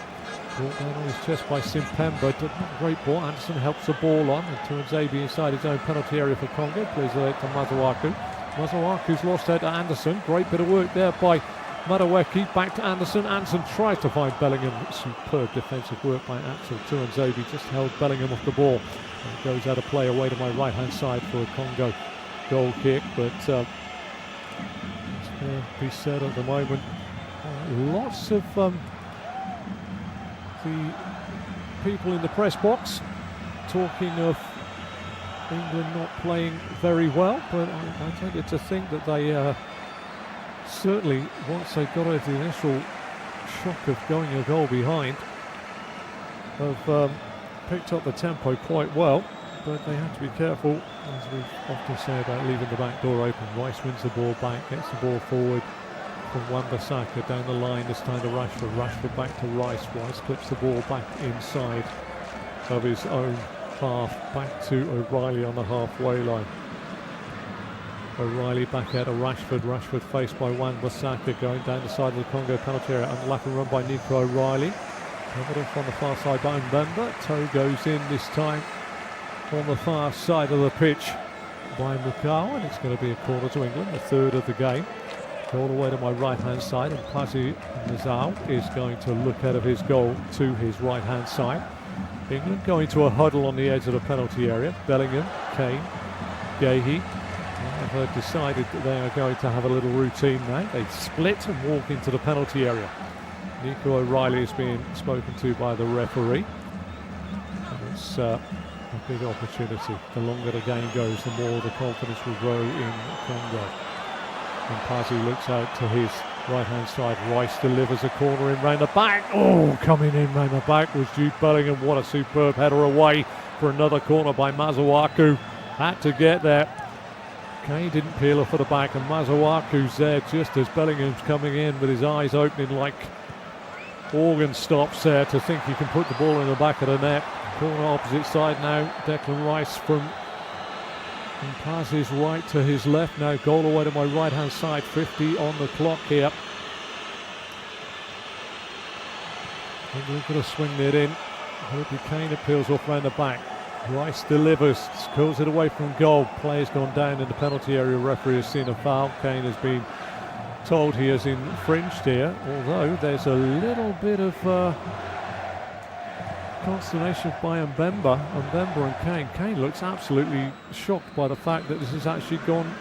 Brought down on his chest by Simpemba. Great ball. Anderson helps the ball on. And Tuanzebe inside his own penalty area for Congo. Plays it out to Masuaku. Masuaku's lost out to Anderson. Great bit of work there by Madueke. Back to Anderson. Anderson tries to find Bellingham. Superb defensive work by Axel. Tuanzebe just held Bellingham off the ball. And it goes out of play away to my right hand side for a Congo goal kick. But be said at the moment. Lots of the people in the press box talking of England not playing very well, but I take it to think that they certainly, once they got over the initial shock of going a goal behind, have picked up the tempo quite well. But they have to be careful, as we often say, about leaving the back door open. Rice wins the ball back, gets the ball forward from Wan-Bissaka down the line, this time to Rashford. Rashford back to Rice. Rice clips the ball back inside of his own half, back to O'Reilly on the halfway line. O'Reilly back out of Rashford. Rashford faced by Wan-Bissaka going down the side of the Congo penalty area. Unlucky run by Nico O'Reilly. Covered off on the far side by Mbemba. Toe goes in this time on the far side of the pitch by Mukau, and it's going to be a corner to England, the third of the game. All the way to my right hand side, and Pazi Nazal is going to look out of his goal to his right hand side. England going to a huddle on the edge of the penalty area. Bellingham, Kane, Gahey have decided that they are going to have a little routine now. They split and walk into the penalty area. Nico O'Reilly is being spoken to by the referee. And it's a big opportunity. The longer the game goes, the more the confidence will grow in Congo. And Pazi looks out to his right-hand side. Rice delivers a corner in round the back. Oh, coming in round the back was Jude Bellingham. What a superb header away for another corner by Masuaku. Had to get there. Kane didn't peel off at the back, and Masuaku's there just as Bellingham's coming in with his eyes opening like organ stops there to think he can put the ball in the back of the net. Corner opposite side now. Declan Rice from Pazi's right to his left now. Goal away to my right hand side. 50 on the clock here. England going to swing it in. Harry Kane appeals off round the back. Rice delivers, curls it away from goal. Player's gone down in the penalty area. Referee has seen a foul. Kane has been told he has infringed here, although there's a little bit of consternation by Mbemba and Kane. Kane looks absolutely shocked by the fact that this has actually gone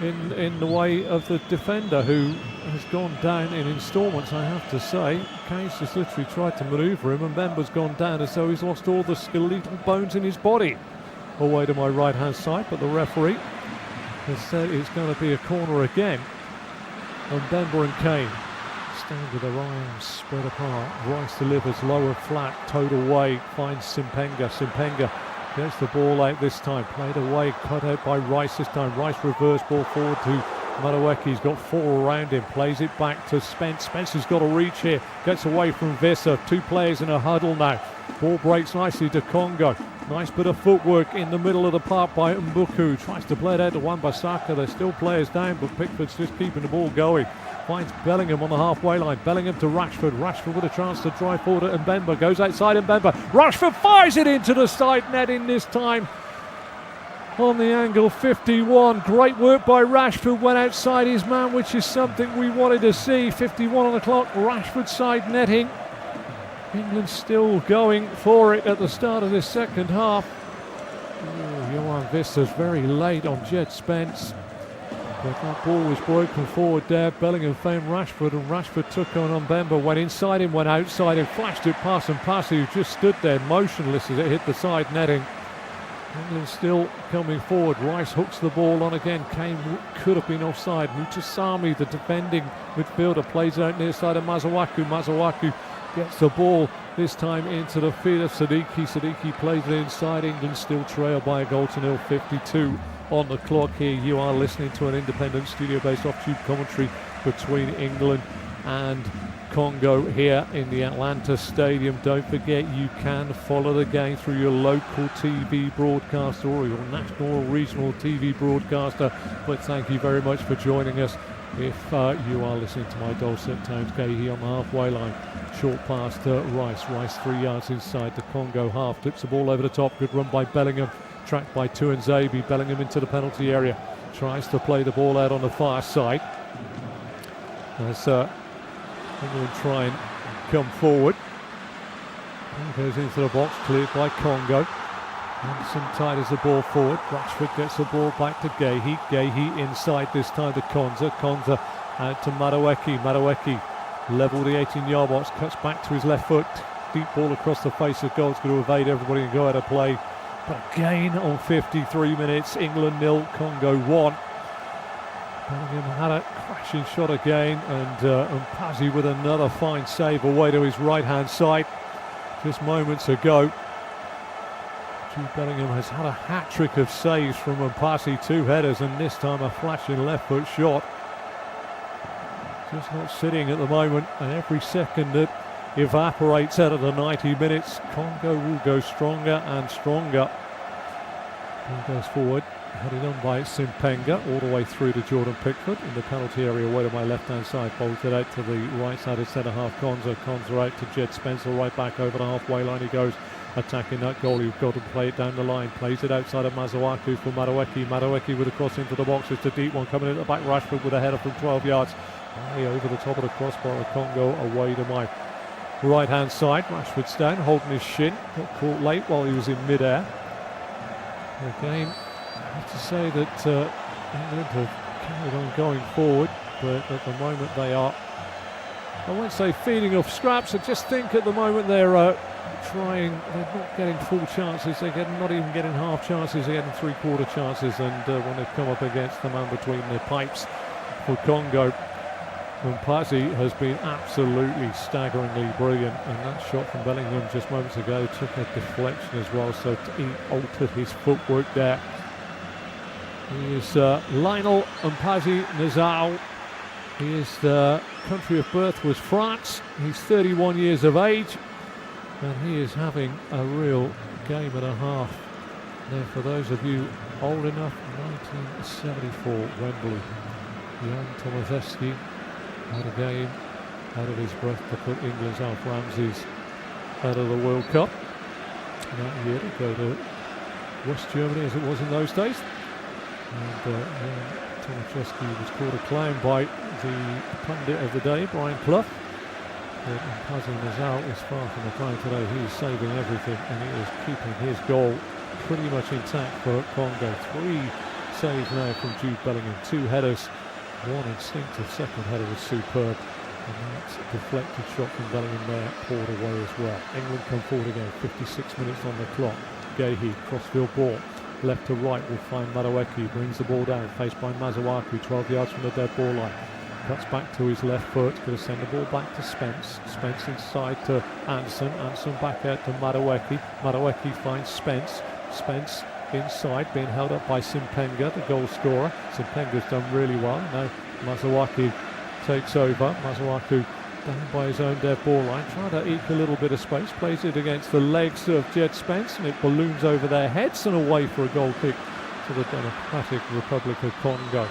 in the way of the defender, who has gone down in instalments, I have to say. Kane's just literally tried to manoeuvre him, and Mbemba's gone down as though he's lost all the skeletal bones in his body. Away to my right hand side, but the referee has said it's going to be a corner again. Mbemba and Kane stand with their arms spread apart. Rice delivers lower flat, towed away, finds Simpenga. Simpenga gets the ball out this time, played away, cut out by Rice this time. Rice reverse ball forward to Madueke. He's got four around him, plays it back to Spence. Spence has got a reach here, gets away from Wissa. Two players in a huddle now. Ball breaks nicely to Congo. Nice bit of footwork in the middle of the park by Mbuku. Tries to play it out to Wan-Bissaka. There's still players down, but Pickford's just keeping the ball going. Finds Bellingham on the halfway line. Bellingham to Rashford. Rashford with a chance to drive forward at Mbemba. Goes outside Mbemba. Rashford fires it into the side netting this time. On the angle, 51. Great work by Rashford. Went outside his man, which is something we wanted to see. 51 on the clock. Rashford side netting. England still going for it at the start of this second half. Oh, Yoane Wissa's very late on Jed Spence. But that ball was broken forward there. Bellingham found Rashford, and Rashford took on Mbemba. Went inside him, went outside him, flashed it past Mpasi, who just stood there motionless as it hit the side netting. England still coming forward. Rice hooks the ball on again. Kane could have been offside. Mutasami, the defending midfielder, plays out near side of Masuaku. Masuaku gets the ball this time into the feet of Sadiki. Sadiki plays it inside. England still trail by a goal to nil. 52 on the clock here. You are listening to an independent studio-based off-tube commentary between England and Congo here in the Atlanta Stadium. Don't forget, you can follow the game through your local TV broadcaster or your national or regional TV broadcaster. But thank you very much for joining us. If you are listening to my dulcet tones, Gahey on the halfway line. Short pass to Rice. Rice 3 yards inside the Congo half. Flips the ball over the top. Good run by Bellingham. Tracked by Tuanzebe. Bellingham into the penalty area. Tries to play the ball out on the far side. As England try and come forward. And goes into the box. Cleared by Congo. Anderson tidies the ball forward. Rashford gets the ball back to Guéhi. Guéhi inside this time to Konza. Konza out to Madueke. Madueke level the 18-yard box. Cuts back to his left foot. Deep ball across the face of goal. It's going to evade everybody and go out of play. But again on 53 minutes, England 0, Congo 1. Bellingham had a crashing shot again, and Mpazzi with another fine save away to his right-hand side just moments ago. Jude Bellingham has had a hat-trick of saves from Mpazzi, 2 headers, and this time a flashing left-foot shot. Just not sitting at the moment, and every second that evaporates out of the 90 minutes, Congo will go stronger and stronger. Ball goes forward, headed on by Simpenga, all the way through to Jordan Pickford in the penalty area, away to my left-hand side, bolted out to the right-sided centre-half, Konza out to Jed Spencer, right back over the halfway line he goes, attacking that goal. You've got to play it down the line, plays it outside of Mazuaku for Madueke. Madueke with a cross into the box, it's a deep one coming in at the back. Rashford with a header from 12 yards, way over the top of the crossbar of Congo, away to my right-hand side. Rashford's down, holding his shin, got caught late while he was in mid-air. Again, I have to say that England have carried on going forward, but at the moment they are, I won't say feeding off scraps, I just think at the moment they're they're not getting full chances, they're not even getting half chances, they're getting three-quarter chances, and when they come up against the man between the pipes for Congo, Mpazzi has been absolutely staggeringly brilliant, and that shot from Bellingham just moments ago took a deflection as well, so he altered his footwork there. He is Lionel Mpazzi Nazao. His country of birth was France. He's 31 years of age, and he is having a real game and a half. Now, for those of you old enough, 1974 Wembley, Jan Tomaszewski had a game out of his breath to put England's Alf Ramsey's out of the World Cup that year to go to West Germany as it was in those days. And Tomaszewski was called a clown by the pundit of the day, Brian Clough. But Mpazzi Nazao is far from the clown today. He is saving everything, and he is keeping his goal pretty much intact for Congo. 3 saves now from Jude Bellingham, 2 headers. One instinctive second header was superb, and that deflected shot from Bellingham there poured away as well. England come forward again, 56 minutes on the clock. Guéhi, crossfield ball, left to right will find Madueke, brings the ball down, faced by Mazuaku, 12 yards from the dead ball line. Cuts back to his left foot, going to send the ball back to Spence. Spence inside to Anderson. Anderson back out to Madueke. Madueke finds Spence. Spence inside, being held up by Simpenga, the goal scorer. Simpenga's done really well. Now Mazuaku takes over. Mazuaku down by his own dead ball line, trying to eke a little bit of space, plays it against the legs of Jed Spence, and it balloons over their heads and away for a goal kick to the Democratic Republic of Congo.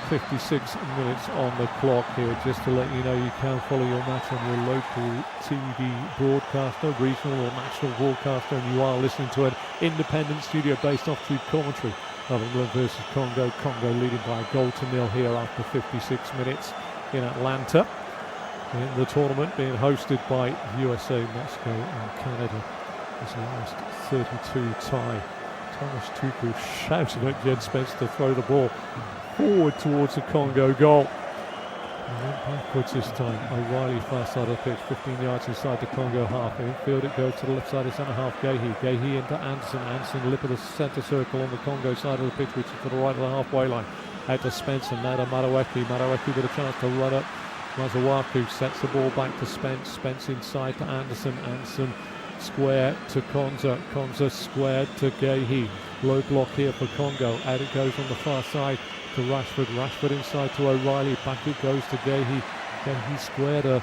56 minutes on the clock here, just to let you know you can follow your match on your local TV broadcaster, regional or national broadcaster, and you are listening to an independent studio based off Tube commentary of England versus Congo. Congo leading by a 0-0 here after 56 minutes in Atlanta, in the tournament being hosted by USA, Mexico and Canada. This last 32 tie. Thomas Tuchel shouting at Jed Spence to throw the ball forward towards the Congo goal. And then backwards this time. O'Reilly far side of the pitch, 15 yards inside the Congo half. Infield it goes to the left side of centre half. Guéhi into Anderson. Anderson lip of the centre circle on the Congo side of the pitch, which is to the right of the halfway line. Out to Spencer, now to Madueke. Madueke with a chance to run up. Mazuaku sets the ball back to Spence. Spence inside to Anderson. Anderson square to Konza. Konza square to Guéhi. Low block here for Congo. Out it goes on the far side to Rashford. Rashford inside to O'Reilly. Back it goes to Guéhi. Guéhi square to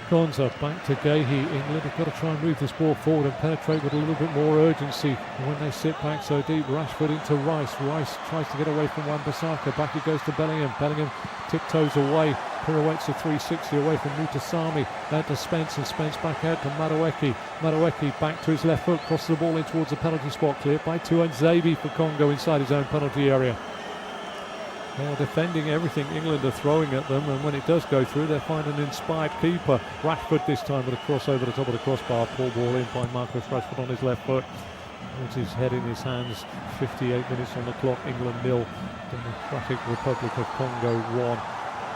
Konza. Back to Guéhi. England have got to try and move this ball forward and penetrate with a little bit more urgency. And when they sit back so deep, Rashford into Rice. Rice tries to get away from Wan-Bissaka. Back it goes to Bellingham. Bellingham tiptoes away. Pirouettes a 360 away from Mutasami. Out to Spence, and Spence back out to Madueke. Madueke back to his left foot. Crosses the ball in towards the penalty spot. Cleared by Tuanzebe for Congo inside his own penalty area. They are defending everything England are throwing at them, and when it does go through, they find an inspired keeper. Rashford this time with a cross over the top of the crossbar. Poor ball in by Marcus Rashford on his left foot. Holds his head in his hands. 58 minutes on the clock. England 0, Democratic Republic of Congo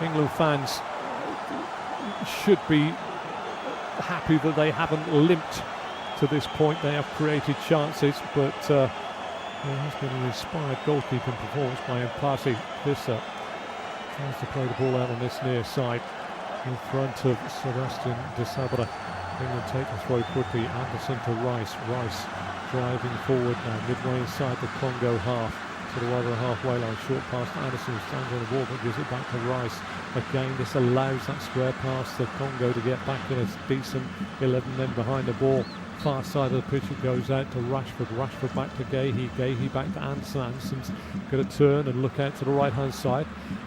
1. England fans should be happy that they haven't limped to this point. They have created chances, but there has been an inspired goalkeeping performance by Mpasi. Wissa tries to play the ball out on this near side in front of Sebastian de Sabra. England take the throw quickly. Anderson to Rice. Rice driving forward now, midway inside the Congo half, to the other halfway line. Short pass to Anderson, who stands on the ball but gives it back to Rice. Again, this allows that square pass to Congo to get back in a decent 11 men behind the ball. Far side of the pitch, it goes out to Rashford. Rashford back to Gehi. Gehi back to Anderson. Anderson's going to turn and look out to the right hand side,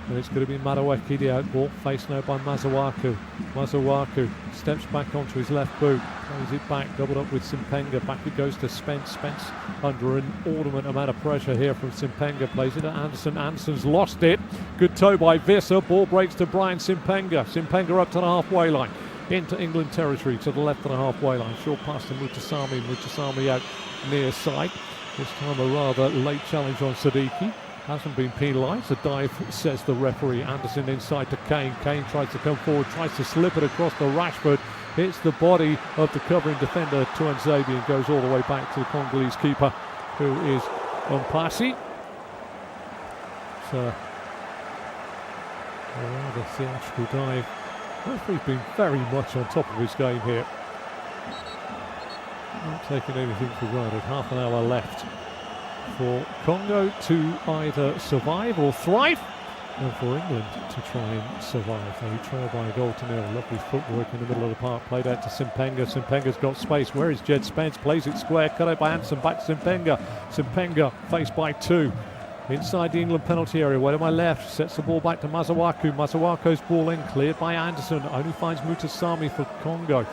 and it's going to be Madueke, the out ball, faced now by Masuaku. Masuaku steps back onto his left boot, plays it back, doubled up with Simpenga. Back it goes to Spence. Spence under an inordinate amount of pressure here from Simpenga, plays it to Anderson. Anderson's lost it. Good toe by Wissa. Ball breaks to Brian Simpenga. Simpenga up to the halfway line, into England territory to the left of the halfway line. Short pass to Mutasami. Mutasami out near side. This time a rather late challenge on Siddiqui. Hasn't been penalised. A dive, says the referee. Anderson inside to Kane. Kane tries to come forward, tries to slip it across to Rashford. Hits the body of the covering defender Tuanzebe and goes all the way back to the Congolese keeper, who is Mpasi. So a rather theatrical dive. Referee's been very much on top of his game here. Not taking anything for granted. Half an hour left for Congo to either survive or thrive, and for England to try and survive. They trail by a goal to nil. Lovely footwork in the middle of the park. Played out to Simpenga. Simpenga's got space. Where is Jed Spence? Plays it square. Cut out by Anderson. Back to Simpenga. Simpenga faced by two. Inside the England penalty area, way to my left, sets the ball back to Masuaku. Masuaku's ball in, cleared by Anderson, only finds Mutasami for Congo.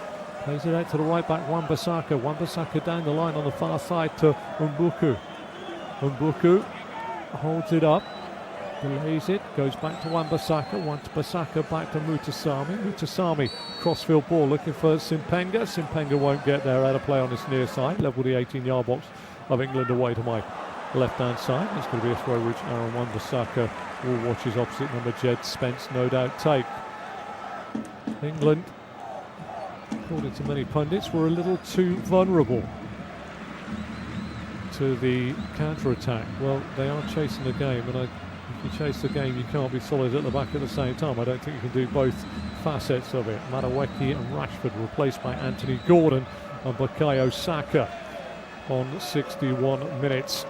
Plays it out to the right back, Wan-Bissaka. Wan-Bissaka down the line on the far side to Mbuku. Mbuku holds it up, delays it, goes back to Wan-Bissaka. Wan-Bissaka back to Mutasami. Mutasami, crossfield ball, looking for Simpenga. Simpenga won't get there, out of play on this near side. Level the 18-yard box of England away to my left-hand side. It's going to be a throw which Aaron Wan-Bissaka will watch his opposite number, Jed Spence, no doubt take. England, according to many pundits, were a little too vulnerable to the counter-attack. Well, they are chasing the game, and if you chase the game, you can't be solid at the back at the same time. I don't think you can do both facets of it. Madueke and Rashford replaced by Anthony Gordon and Bukayo Saka on 61 minutes.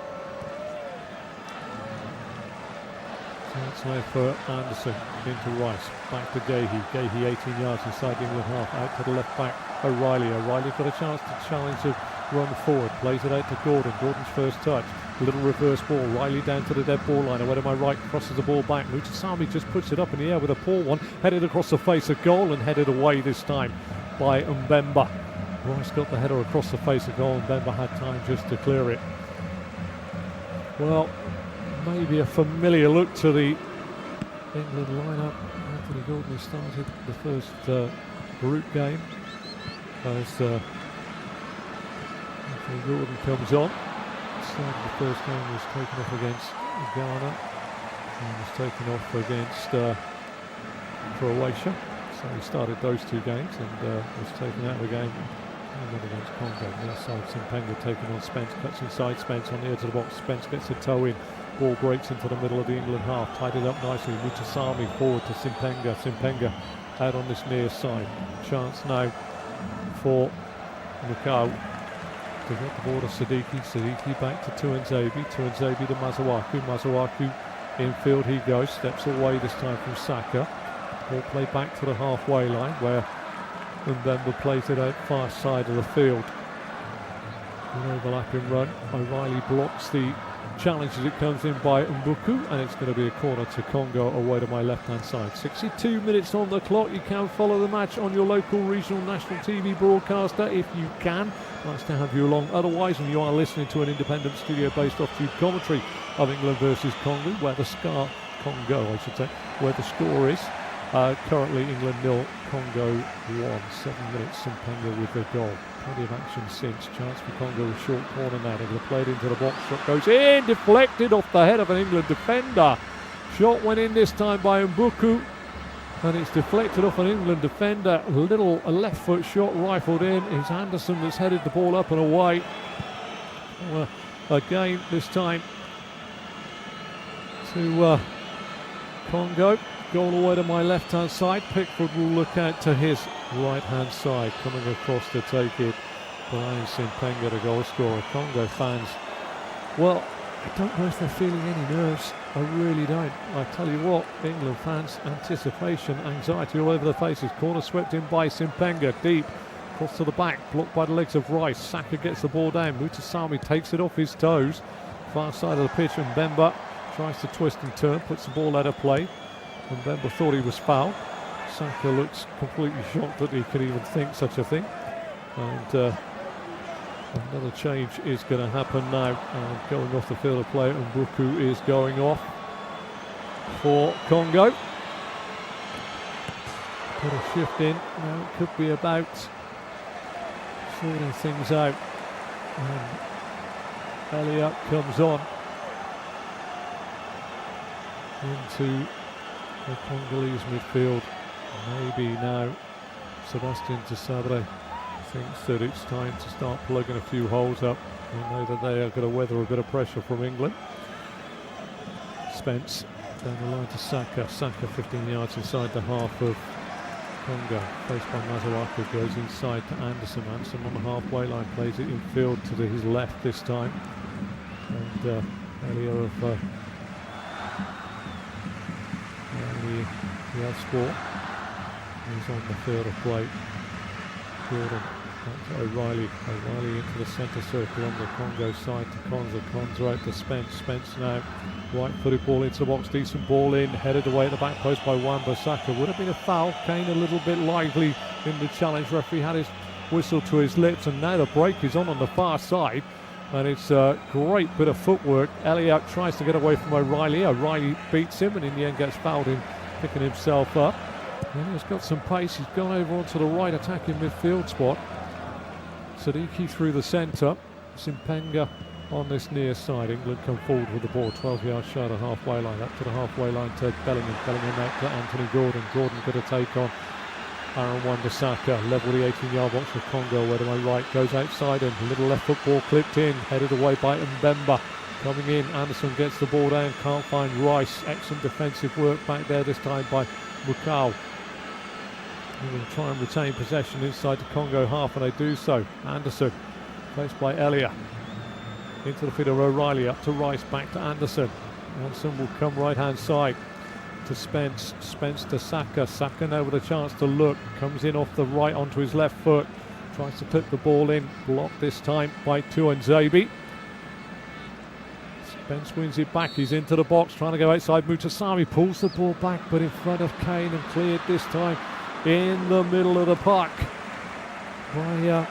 It's now for Anderson, into Rice, back to Gehi. Gehi 18 yards inside the England half, out to the left back, O'Reilly. O'Reilly got a chance to challenge a run forward, plays it out to Gordon. Gordon's first touch, a little reverse ball. Riley down to the dead ball line, away to my right, crosses the ball back. Mutasami just puts it up in the air with a poor one, headed across the face of goal and headed away this time by Mbemba. Rice got the header across the face of goal, and Mbemba had time just to clear it. Well, maybe a familiar look to the England lineup. Anthony Gordon started the first group game as Anthony Gordon comes on. Started the first game, was taken off against Ghana and was taken off against Croatia. So he started those two games and was taken out of the game against Congo. Near side, Simpenga taking on Spence, cuts inside Spence on the edge of the box. Spence gets a toe in. Ball breaks into the middle of the England half, tied it up nicely. Mutasami forward to Simpenga. Simpenga out on this near side. Chance now for Mukau to get the ball to Siddiqui. Siddiqui back to Tuanzebe. Tuanzebe to Masuaku. Masuaku infield he goes. Steps away this time from Saka. Ball play back to the halfway line where Mbemba plays it out far side of the field. An overlapping run. O'Reilly blocks the challenge as it comes in by Mbuku, and it's going to be a corner to Congo away to my left-hand side. 62 minutes on the clock. You can follow the match on your local, regional, national TV broadcaster if you can. Nice to have you along. Otherwise, and you are listening to an independent studio-based off-tube commentary of England versus Congo, where the score is currently England 0, Congo 1. 7 minutes, Simpenga with the goal. Plenty of action since. Chance for Congo, a short corner now. They're going to play it into the box. Shot goes in, deflected off the head of an England defender. Shot went in this time by Mbuku, and it's deflected off an England defender. A left foot shot rifled in. It's Anderson that's headed the ball up and away. Again, this time to Congo. Goal away to my left-hand side. Pickford will look out to his right-hand side. Coming across to take it. Brian Simpenga, the goal scorer. Congo fans, well, I don't know if they're feeling any nerves. I really don't. I tell you what, England fans, anticipation, anxiety all over their faces. Corner swept in by Simpenga, deep, cross to the back, blocked by the legs of Rice. Saka gets the ball down. Mutasami takes it off his toes. Far side of the pitch, and Mbemba tries to twist and turn, puts the ball out of play. And Mbemba thought he was fouled. Saka looks completely shocked that he could even think such a thing. And another change is going to happen now. Going off the field of play, and Mbuku is going off for Congo. Put a shift in. Now it could be about sorting things out. And Elliott comes on into the Congolese midfield. Maybe now Sebastian Desabre thinks that it's time to start plugging a few holes up. We know that they are going to weather a bit of pressure from England. Spence down the line to Saka. Saka 15 yards inside the half of Congo. Faced by Mazuaku, goes inside to Anderson. Anderson on the halfway line, plays it in field to his left this time. And earlier of the sport. He's on the field of play. Jordan back to O'Reilly. O'Reilly into the centre circle on the Congo side to Konza. Konza out to Spence. Spence now right-footed ball into the box. Decent ball in. Headed away at the back post by Wan-Bissaka. Would have been a foul. Kane a little bit lively in the challenge. Referee had his whistle to his lips, and now the break is on the far side. And it's a great bit of footwork. Elliott tries to get away from O'Reilly. O'Reilly beats him and in the end gets fouled in picking himself up. And he's got some pace. He's gone over onto the right attacking midfield spot. Sadiki through the centre. Simpenga on this near side. England come forward with the ball. 12 yards shy of the halfway line. Up to the halfway line to Bellingham. Bellingham out to Anthony Gordon. Gordon going to take on Aaron Wan-Bissaka. Level the 18-yard box for Congo. Where to my right goes outside and a little left foot ball clipped in. Headed away by Mbemba. Coming in. Anderson gets the ball down. Can't find Rice. Excellent defensive work back there this time by Mukau. They're going to try and retain possession inside the Congo half, and they do so. Anderson, placed by Elliott. Into the feet of O'Reilly, up to Rice, back to Anderson. Anderson will come right-hand side to Spence. Spence to Saka. Saka now with a chance to look. Comes in off the right onto his left foot. Tries to clip the ball in. Blocked this time by Tuanzebe. Spence wins it back. He's into the box, trying to go outside. Mutasami pulls the ball back, but in front of Kane, and cleared this time in the middle of the park by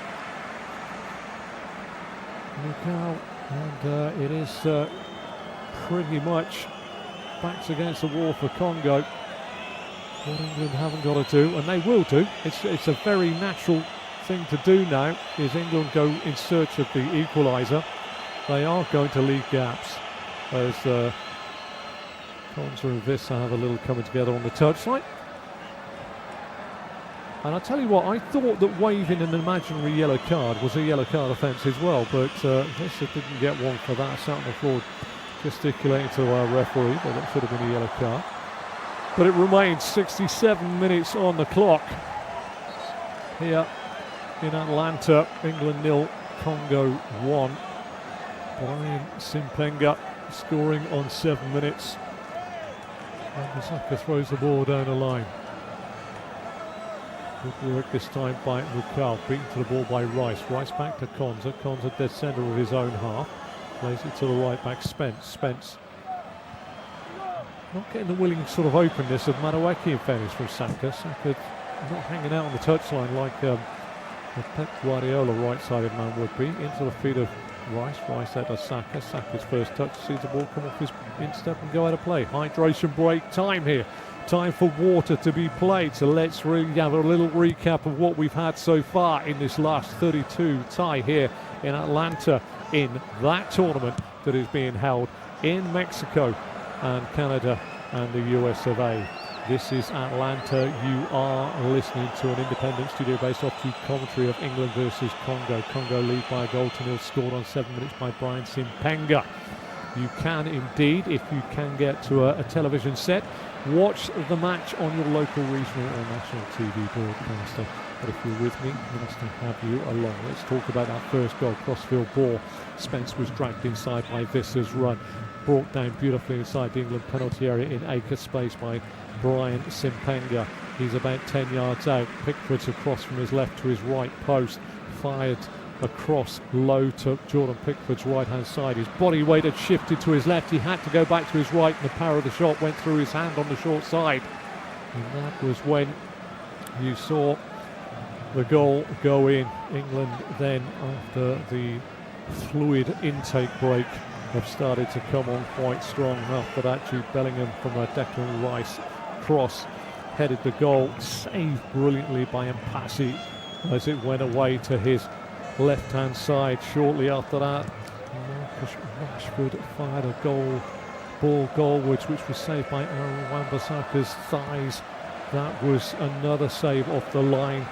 Mukau, and it is pretty much backs against the wall for Congo. What England haven't got to do, and they will do, it's a very natural thing to do now, is England go in search of the equaliser. They are going to leave gaps as Konza and Wissa have a little coming together on the touchline. And I tell you what, I thought that waving an imaginary yellow card was a yellow card offence as well, but Wissa didn't get one for that. Sat on the floor gesticulating to our referee, but that should have been a yellow card. But it remains 67 minutes on the clock here in Atlanta. England 0, Congo 1. Brian Simpenga scoring on 7 minutes. And Saka throws the ball down the line. Good work this time by Mukau, beaten to the ball by Rice. Rice back to Konza. Konza dead centre of his own half. Plays it to the right back, Spence. Spence not getting the willing sort of openness of Madueke in fairness from Saka. Saka not hanging out on the touchline like the Pep Guardiola right-sided man would be. Into the feet of Rice. Rice out to Saka. Saka's first touch sees the ball come off his instep and go out of play. Hydration break time here time for water to be played. So let's have a little recap of what we've had so far in this last 32 tie here in Atlanta in that tournament that is being held in Mexico and Canada and the US of A. This is Atlanta. You are listening to an independent studio based off the commentary of England versus Congo. Congo lead by a goal to nil, scored on 7 minutes by Brian Simpenga. You can indeed, if you can get to a television set, watch the match on your local, regional or national TV broadcaster. But if you're with me, nice to have you along. Let's talk about that first goal. Crossfield ball. Spence was dragged inside by Wissa's run. Brought down beautifully inside the England penalty area in acre space by Brian Simpenga. He's about 10 yards out. Pickford's across from his left to his right post. Fired across low to Jordan Pickford's right hand side. His body weight had shifted to his left. He had to go back to his right, and the power of the shot went through his hand on the short side. And that was when you saw the goal go in. England then, after the fluid intake break, have started to come on quite strong. After that, Jude Bellingham from a Declan Rice cross headed the goal, saved brilliantly by Mpasi as it went away to his left-hand side. Shortly after that, Marcus Rashford fired a ball goalwards, which was saved by Yoane Wissa's thighs. That was another save off the line.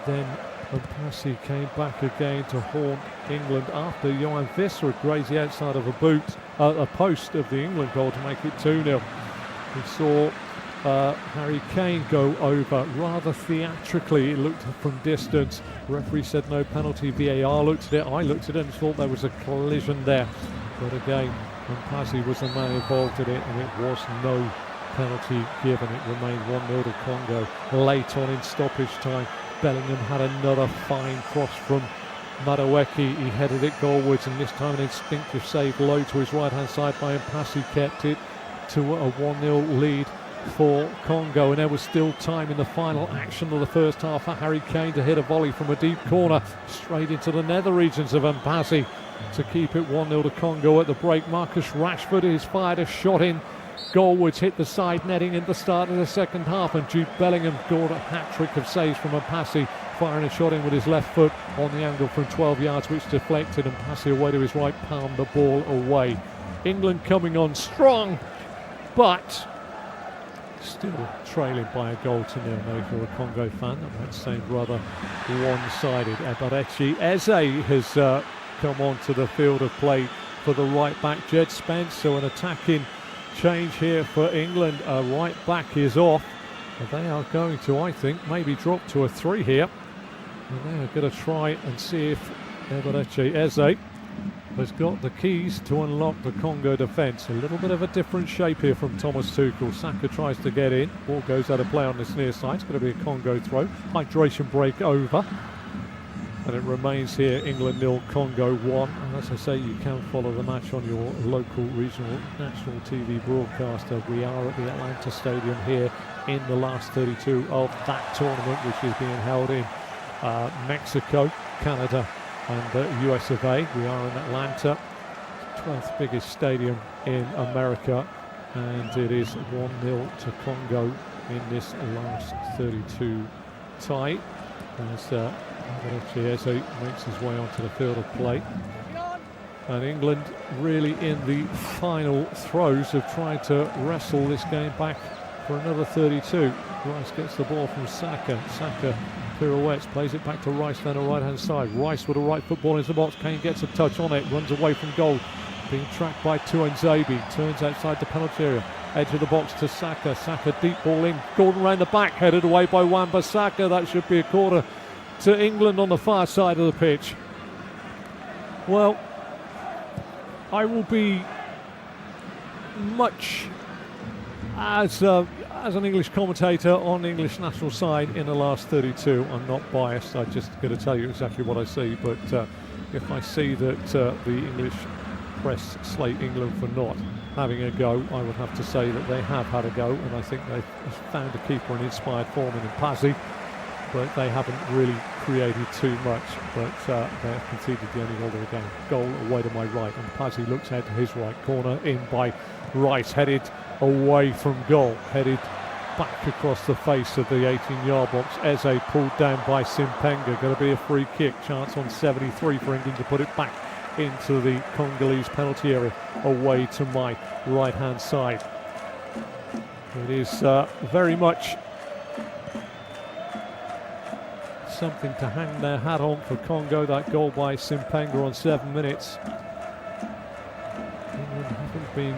Then Mpasi came back again to haunt England after Yoane Wissa had grazed the outside of a post of the England goal to make it 2-0. We saw Harry Kane go over rather theatrically. It looked from distance. The referee said no penalty. VAR looked at it. I looked at it and thought there was a collision there. But again, Mpasi was the man involved in it, and it was no penalty given. It remained 1-0 to Congo. Late on in stoppage time, Bellingham had another fine cross from Madueke. He headed it goalwards, and this time an instinctive save low to his right-hand side by Mpasi kept it to a 1-0 lead for Congo. And there was still time in the final action of the first half for Harry Kane to hit a volley from a deep corner straight into the nether regions of Mpasi to keep it 1-0 to Congo at the break. Marcus Rashford has fired a shot in goalwards, hit the side netting at the start of the second half, and Jude Bellingham scored a hat-trick of saves from Mpasi, firing a shot in with his left foot on the angle from 12 yards, which deflected, and Mpasi away to his right palmed the ball away. England coming on strong, but still trailing by a goal to nil. No, for a Congo fan, that might seem rather one-sided. Eberechi Eze has come onto the field of play for the right back, Jed Spence. So an attacking change here for England. Right back is off. And they are going to, I think, maybe drop to a 3 here. And they are going to try and see if Eberechi Eze has got the keys to unlock the Congo defence. A little bit of a different shape here from Thomas Tuchel. Saka tries to get in. Ball goes out of play on this near side. It's going to be a Congo throw. Hydration break over. And it remains here, England 0, Congo 1. And as I say, you can follow the match on your local, regional, national TV broadcaster. We are at the Atlanta Stadium here in the last 32 of that tournament, which is being held in Mexico, Canada and US of A. We are in Atlanta, 12th biggest stadium in America, and it is 1-0 to Congo in this last 32 tie. As Eze makes his way onto the field of play. And England really in the final throes of trying to wrestle this game back for another 32. Rice gets the ball from Saka. Saka pirouettes, plays it back to Rice down the right-hand side. Rice with a right football into the box. Kane gets a touch on it, runs away from goal. Being tracked by Tuanzebe, turns outside the penalty area. Edge of the box to Saka. Saka deep ball in. Gordon round the back, headed away by Wan-Bissaka. That should be a corner to England on the far side of the pitch. Well, I will be much as an English commentator on the English national side in the last 32. I'm not biased. I'm just going to tell you exactly what I see. But if I see that the English press slate England for not having a go, I would have to say that they have had a go, and I think they've found a keeper in inspired form in Mpasi, but they haven't really created too much. But they have conceded the only goal of the game. Goal away to my right, and Mpasi looks out to his right corner, in by Rice, headed away from goal, headed back across the face of the 18-yard box. Eze pulled down by Simpenga. Going to be a free kick. Chance on 73 for England to put it back into the Congolese penalty area, away to my right-hand side. It is very much something to hang their hat on for Congo, that goal by Simpenga on 7 minutes. England haven't been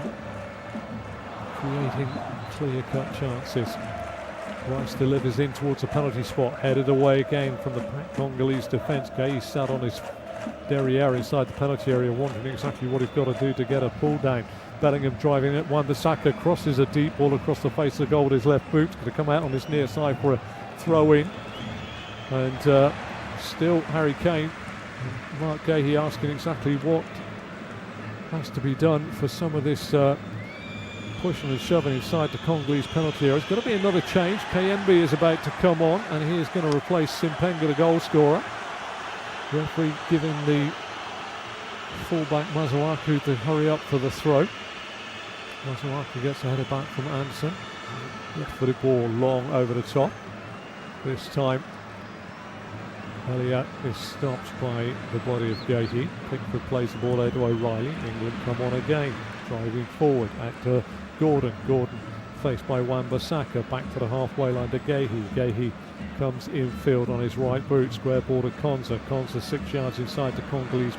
creating clear-cut chances. Rice delivers in towards the penalty spot, headed away again from the Congolese defence. Gay sat on his derriere inside the penalty area, wondering exactly what he's got to do to get a pull down. Bellingham driving it. Juane Wissa crosses a deep ball across the face of the goal with his left boot. Going to come out on his near side for a throw in. And still Harry Kane and Mark Gahey asking exactly what has to be done for some of this pushing and shoving inside the Congolese penalty area. It's going to be another change. KMB is about to come on, and he is going to replace Simpenga, the goal scorer. Referee giving the fullback Masuaku to hurry up for the throw. Masuaku gets a header back from Anderson. Left-footed ball long over the top. This time Elliott is stopped by the body of Gahey. Pickford plays the ball out to O'Reilly. England come on again, driving forward at Gordon. Gordon faced by Juane Wissa, back to the halfway line to Gahey. Gahey comes infield on his right boot, square ball to Konza. Konza 6 yards inside the Congolese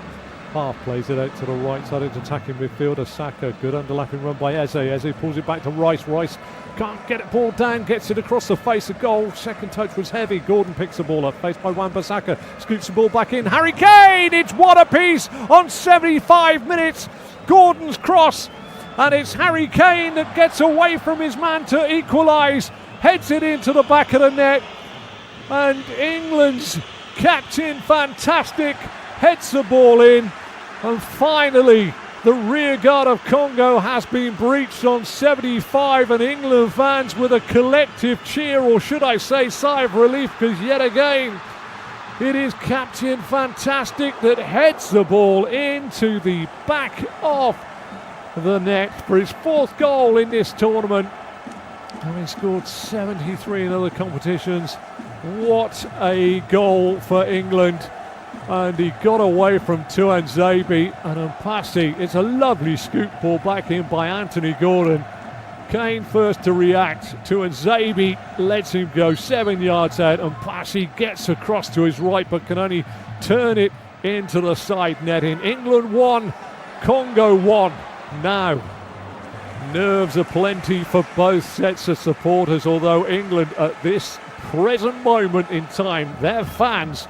half, plays it out to the right side into attacking midfielder Saka. Good underlapping run by Eze. Eze pulls it back to Rice. Rice can't get it ball down, gets it across the face of goal. Second touch was heavy. Gordon picks the ball up, faced by Juane Wissa, scoots the ball back in. Harry Kane, it's one apiece on 75 minutes. Gordon's cross, and it's Harry Kane that gets away from his man to equalise, heads it into the back of the net, and England's captain, fantastic, heads the ball in, and finally the rear guard of Congo has been breached on 75, and England fans with a collective cheer, or should I say sigh of relief, because yet again it is Captain Fantastic that heads the ball into the back of the net for his 4th goal in this tournament, having scored 73 in other competitions. What a goal for England. And he got away from Tuanzebe and Mpasi. It's a lovely scoop ball back in by Anthony Gordon. Kane first to react. Tuanzebe lets him go 7 yards out. Mpasi gets across to his right but can only turn it into the side netting. England 1, Congo 1. Now, nerves aplenty for both sets of supporters, although England at this present moment in time, their fans,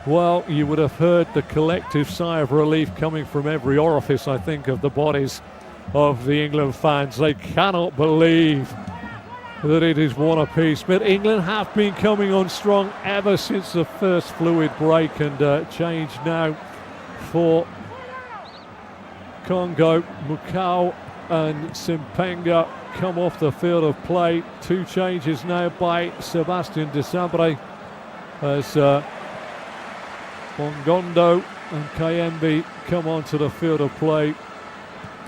well, you would have heard the collective sigh of relief coming from every orifice, I think, of the bodies of the England fans. They cannot believe that it is one apiece. But England have been coming on strong ever since the first fluid break, and change now for Congo. Mukau and Simpenga come off the field of play. 2 changes now by Sebastian Desabre as Bongondo and KMB come onto the field of play.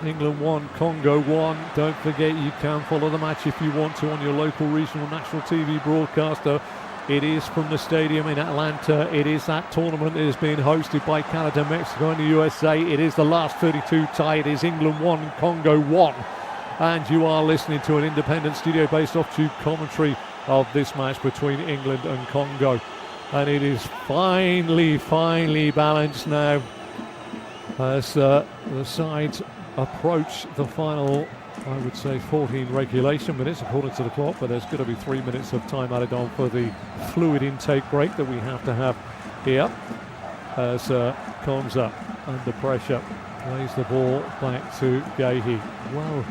England 1, Congo 1. Don't forget, you can follow the match if you want to on your local, regional, national TV broadcaster. It is from the stadium in Atlanta. It is that tournament that is being hosted by Canada, Mexico and the USA. It is the last 32 tie. It is England 1, Congo 1. And you are listening to an independent studio-based off-tube commentary of this match between England and Congo. And it is finally balanced now as the sides approach the final, I would say, 14 regulation minutes according to the clock, but there's going to be 3 minutes of time added on for the fluid intake break that we have to have here as Konza under pressure plays the ball back to Gahey. Well,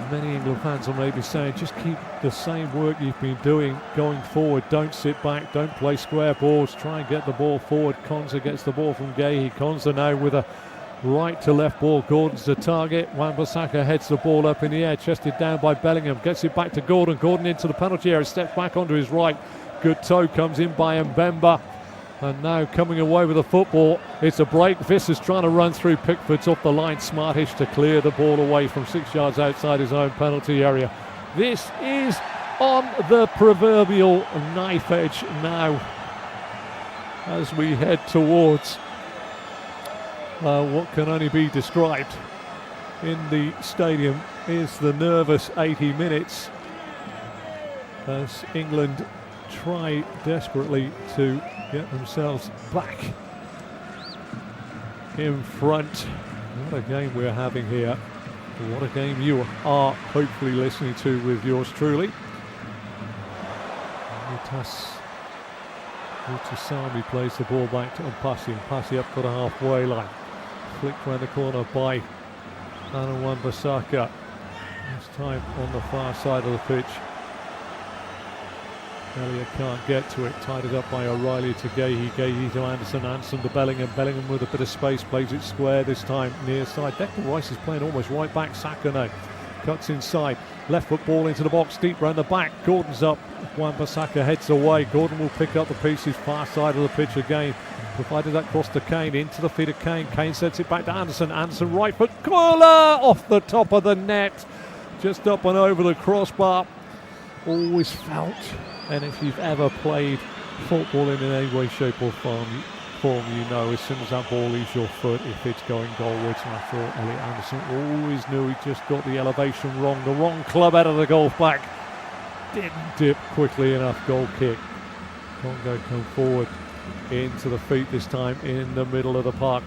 many England fans will maybe saying, just keep the same work you've been doing going forward. Don't sit back, don't play square balls, try and get the ball forward. Konza gets the ball from Gahey. Konza now with a right to left ball. Gordon's the target. Juane Wissa heads the ball up in the air, chested down by Bellingham, gets it back to Gordon. Gordon into the penalty area, steps back onto his right. Good toe comes in by Mbemba. And now coming away with the football, it's a break. Vissa's trying to run through. Pickford's off the line, smartish to clear the ball away from 6 yards outside his own penalty area. This is on the proverbial knife edge now as we head towards what can only be described in the stadium is the nervous 80 minutes as England try desperately to get themselves back in front. What a game we're having here. What a game you are hopefully listening to with yours truly. Utasami plays the ball back to Mpasi. Mpasi up to the halfway line. Flicked round the corner by Yoane Wissa. This time on the far side of the pitch. Elliott can't get to it. Tied it up by O'Reilly to Gehi. Gehi to Anderson. Anderson to Bellingham. Bellingham with a bit of space. Plays it square this time. Near side. Declan Rice is playing almost right back. Saka now. Cuts inside. Left foot ball into the box. Deep round the back. Gordon's up. Wan-Bissaka heads away. Gordon will pick up the pieces. Far side of the pitch again. Provided that cross to Kane. Into the feet of Kane. Kane sets it back to Anderson. Anderson right foot. Curler off the top of the net. Just up and over the crossbar. Always felt. And if you've ever played football in any way, shape or form, you know as soon as that ball leaves your foot, if it's going goalwards. And I thought Elliot Anderson always knew he just got the elevation wrong. The wrong club out of the golf back. Didn't dip quickly enough. Goal kick. Congo come forward into the feet this time in the middle of the park.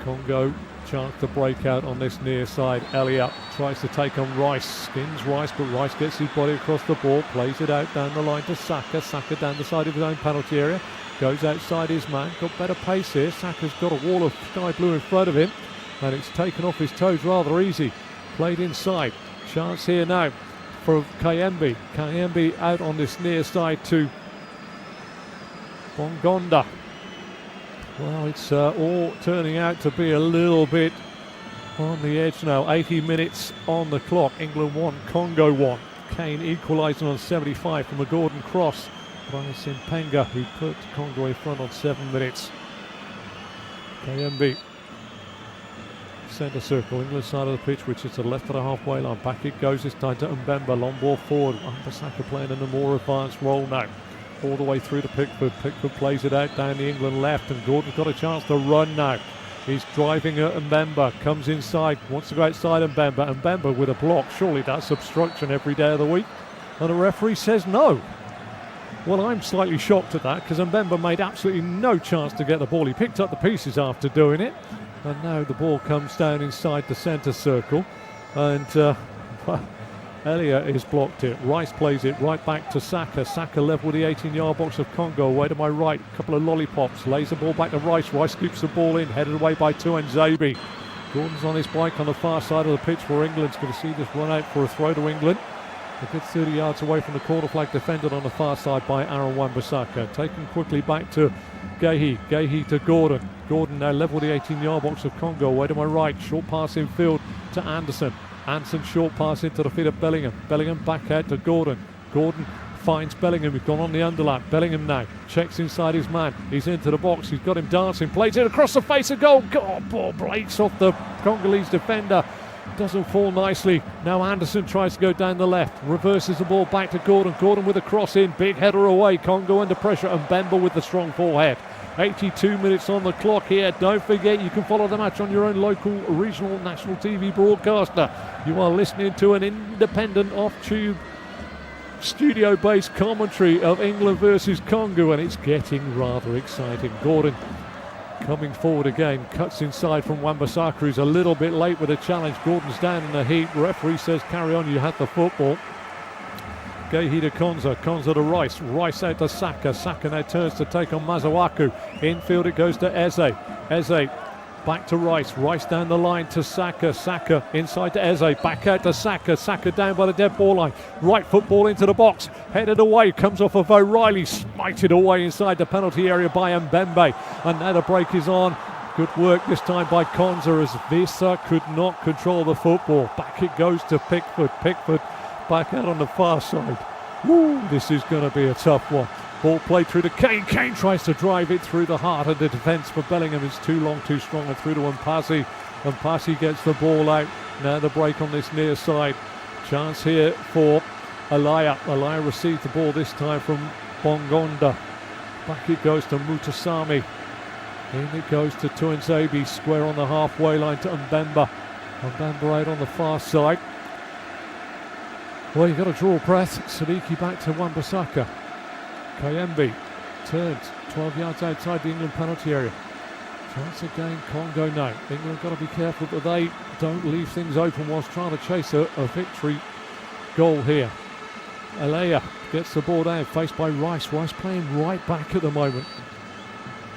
Congo chance to break out on this near side. Elliott tries to take on Rice. Skins Rice, but Rice gets his body across the ball. Plays it out down the line to Saka. Saka down the side of his own penalty area. Goes outside his man. Got better pace here. Saka's got a wall of sky blue in front of him. And it's taken off his toes rather easy. Played inside. Chance here now for Kayembe. Kayembe out on this near side to Bongonda. Well, it's all turning out to be a little bit on the edge now. 80 minutes on the clock. England 1, Congo 1. Kane equalising on 75 from a Gordon cross by Simpenga, who put Congo in front on 7 minutes. Kayembe. Centre circle, England side of the pitch, which is to the left of the halfway line. Back it goes this time to Mbemba. Long ball forward. Wan-Bissaka playing in a more advanced role now. All the way through to Pickford. Pickford plays it out down the England left, and Gordon's got a chance to run now. He's driving at Mbemba, comes inside, wants to go outside Mbemba. Mbemba with a block. Surely that's obstruction every day of the week. And the referee says no. Well, I'm slightly shocked at that because Mbemba made absolutely no chance to get the ball. He picked up the pieces after doing it. And now the ball comes down inside the centre circle. And Elliott has blocked it. Rice plays it right back to Saka. Saka level with the 18-yard box of Congo. Away to my right. A couple of lollipops. Lays the ball back to Rice. Rice scoops the ball in. Headed away by Tuanzebe. Gordon's on his bike on the far side of the pitch for England. Going to see this run out for a throw to England. A good 30 yards away from the corner flag, defended on the far side by Wan-Bissaka. Taken quickly back to Gehi. Gehi to Gordon. Gordon now level the 18-yard box of Congo. Away to my right. Short pass in field to Anderson. Anderson short pass into the feet of Bellingham. Bellingham back out to Gordon. Gordon finds Bellingham. He's gone on the underlap. Bellingham now checks inside his man. He's into the box. He's got him dancing. Plays it across the face of goal. God, ball breaks off the Congolese defender. Doesn't fall nicely. Now Anderson tries to go down the left. Reverses the ball back to Gordon. Gordon with a cross in. Big header away. Congo under pressure. And Mbemba with the strong forehead. 82 minutes on the clock here. Don't forget you can follow the match on your own local, regional, national TV broadcaster. You are listening to an independent off-tube studio-based commentary of England versus Congo, and it's getting rather exciting. Gordon coming forward again, cuts inside from Wan-Bissaka, who's a little bit late with a challenge. Gordon's down in the heat. Referee says carry on, you had the football. Gehi to Konza, Konza to Rice, Rice out to Saka, Saka now turns to take on Mazuaku. Infield it goes to Eze, Eze back to Rice, Rice down the line to Saka, Saka inside to Eze, back out to Saka, Saka down by the dead ball line, right football into the box, headed away, comes off of O'Reilly, smited away inside the penalty area by Mbemba, and now the break is on. Good work this time by Konza as Wissa could not control the football. Back it goes to Pickford, Pickford back out on the far side. Woo, this is going to be a tough one. Ball played through to Kane. Kane tries to drive it through the heart of the defence for Bellingham. It's too long, too strong, and through to Mpasi. Mpasi gets the ball out. Now the break on this near side. Chance here for Alaya. Alaya received the ball this time from Bongonda. Back it goes to Mutasami. In it goes to Tuanzebe, square on the halfway line to Mbemba. Mbemba right on the far side. Well, you've got to draw a breath. Sadiki back to Wan-Bissaka. Kayembe turns 12 yards outside the England penalty area. Chance again, Congo now. England have got to be careful that they don't leave things open whilst trying to chase a victory goal here. Alea gets the ball down, faced by Rice. Rice playing right back at the moment.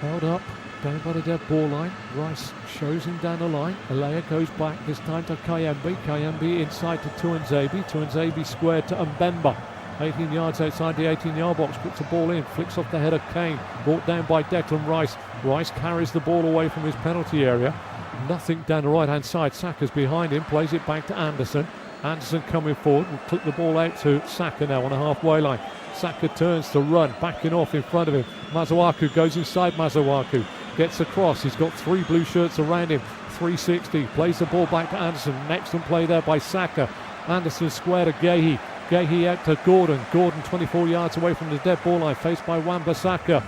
Held up, down by the dead ball line. Rice shows him down the line. Alea goes back, this time to Kayembe. Kayembe inside to Tuanzebe. Tuanzebe squared to Mbemba. 18 yards outside the 18-yard box, puts the ball in, flicks off the head of Kane, brought down by Declan Rice. Rice carries the ball away from his penalty area. Nothing down the right-hand side. Saka's behind him, plays it back to Anderson. Anderson coming forward, will click the ball out to Saka now on the halfway line. Saka turns to run, backing off in front of him. Mazuaku goes inside Mazuaku, gets across, he's got 3 blue shirts around him. 360, plays the ball back to Anderson. Excellent play there by Saka. Anderson square to Gehi. Gehi out to Gordon. Gordon 24 yards away from the dead ball line, faced by Wan-Bissaka.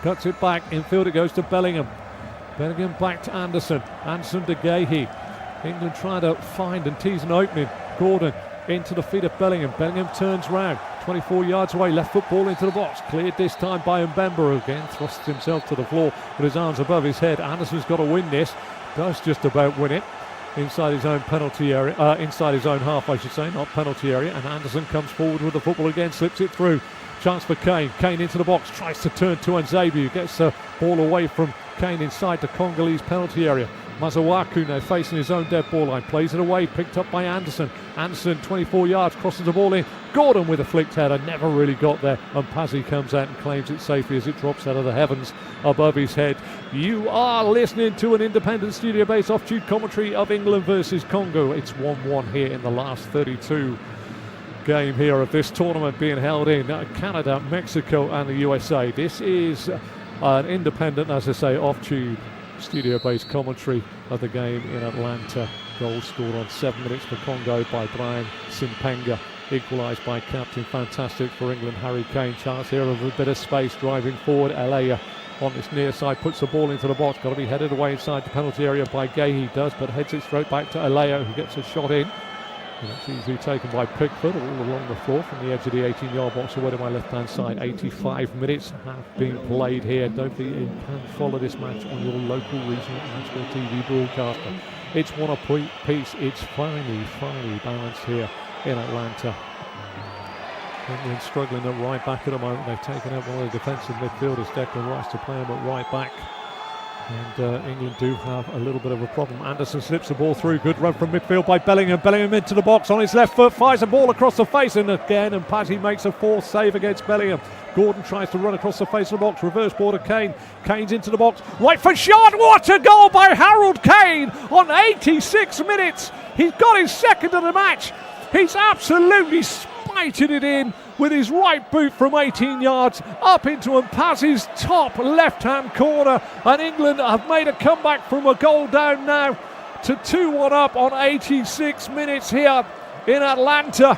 Cuts it back, infield it goes to Bellingham. Bellingham back to Anderson. Anderson to Gehi. England trying to find and tease an opening. Gordon into the feet of Bellingham. Bellingham turns round, 24 yards away, left foot ball into the box. Cleared this time by Mbemba, who again thrusts himself to the floor with his arms above his head. Anderson's got to win this. Does just about win it. Inside his own penalty area, inside his own half, I should say, not penalty area. And Anderson comes forward with the football again, slips it through. Chance for Kane. Kane into the box, tries to turn to Tuanzebe, who gets the ball away from Kane inside the Congolese penalty area. Mazuaku now facing his own dead ball line, plays it away, picked up by Anderson. Anderson 24 yards, crosses the ball in. Gordon with a flicked header, never really got there, and Pazzi comes out and claims it safely as it drops out of the heavens above his head. You are listening to an independent studio-based off-tube commentary of England versus Congo. It's 1-1 here in the last 32 game here of this tournament being held in Canada, Mexico and the USA. This is an independent, as I say, off-tube studio-based commentary of the game in Atlanta. Goal scored on 7 minutes for Congo by Brian Simpenga, equalised by captain. Fantastic for England, Harry Kane. Chance here of a bit of space, driving forward. Alea on this near side puts the ball into the box. Got to be headed away inside the penalty area by Gehi. Does, but heads it straight back to Alea, who gets a shot in. And it's easily taken by Pickford all along the floor from the edge of the 18-yard box away to my left-hand side. 85 minutes have been played here. Don't forget you can follow this match on your local regional Matchday TV broadcaster. It's one a piece. It's finally balanced here in Atlanta. England struggling at right back at the moment. They've taken out one of the defensive midfielders, Declan Rice, to play him at right back. And England do have a little bit of a problem. Anderson slips the ball through. Good run from midfield by Bellingham. Bellingham into the box on his left foot. Fires a ball across the face. And again, and Pazzi makes a fourth save against Bellingham. Gordon tries to run across the face of the box. Reverse ball to Kane. Kane's into the box. Right foot shot. What a goal by Harold Kane on 86 minutes. He's got his second of the match. He's absolutely spited it in with his right boot from 18 yards up into Mpazi's top left-hand corner, and England have made a comeback from a goal down now to 2-1 up on 86 minutes here in Atlanta.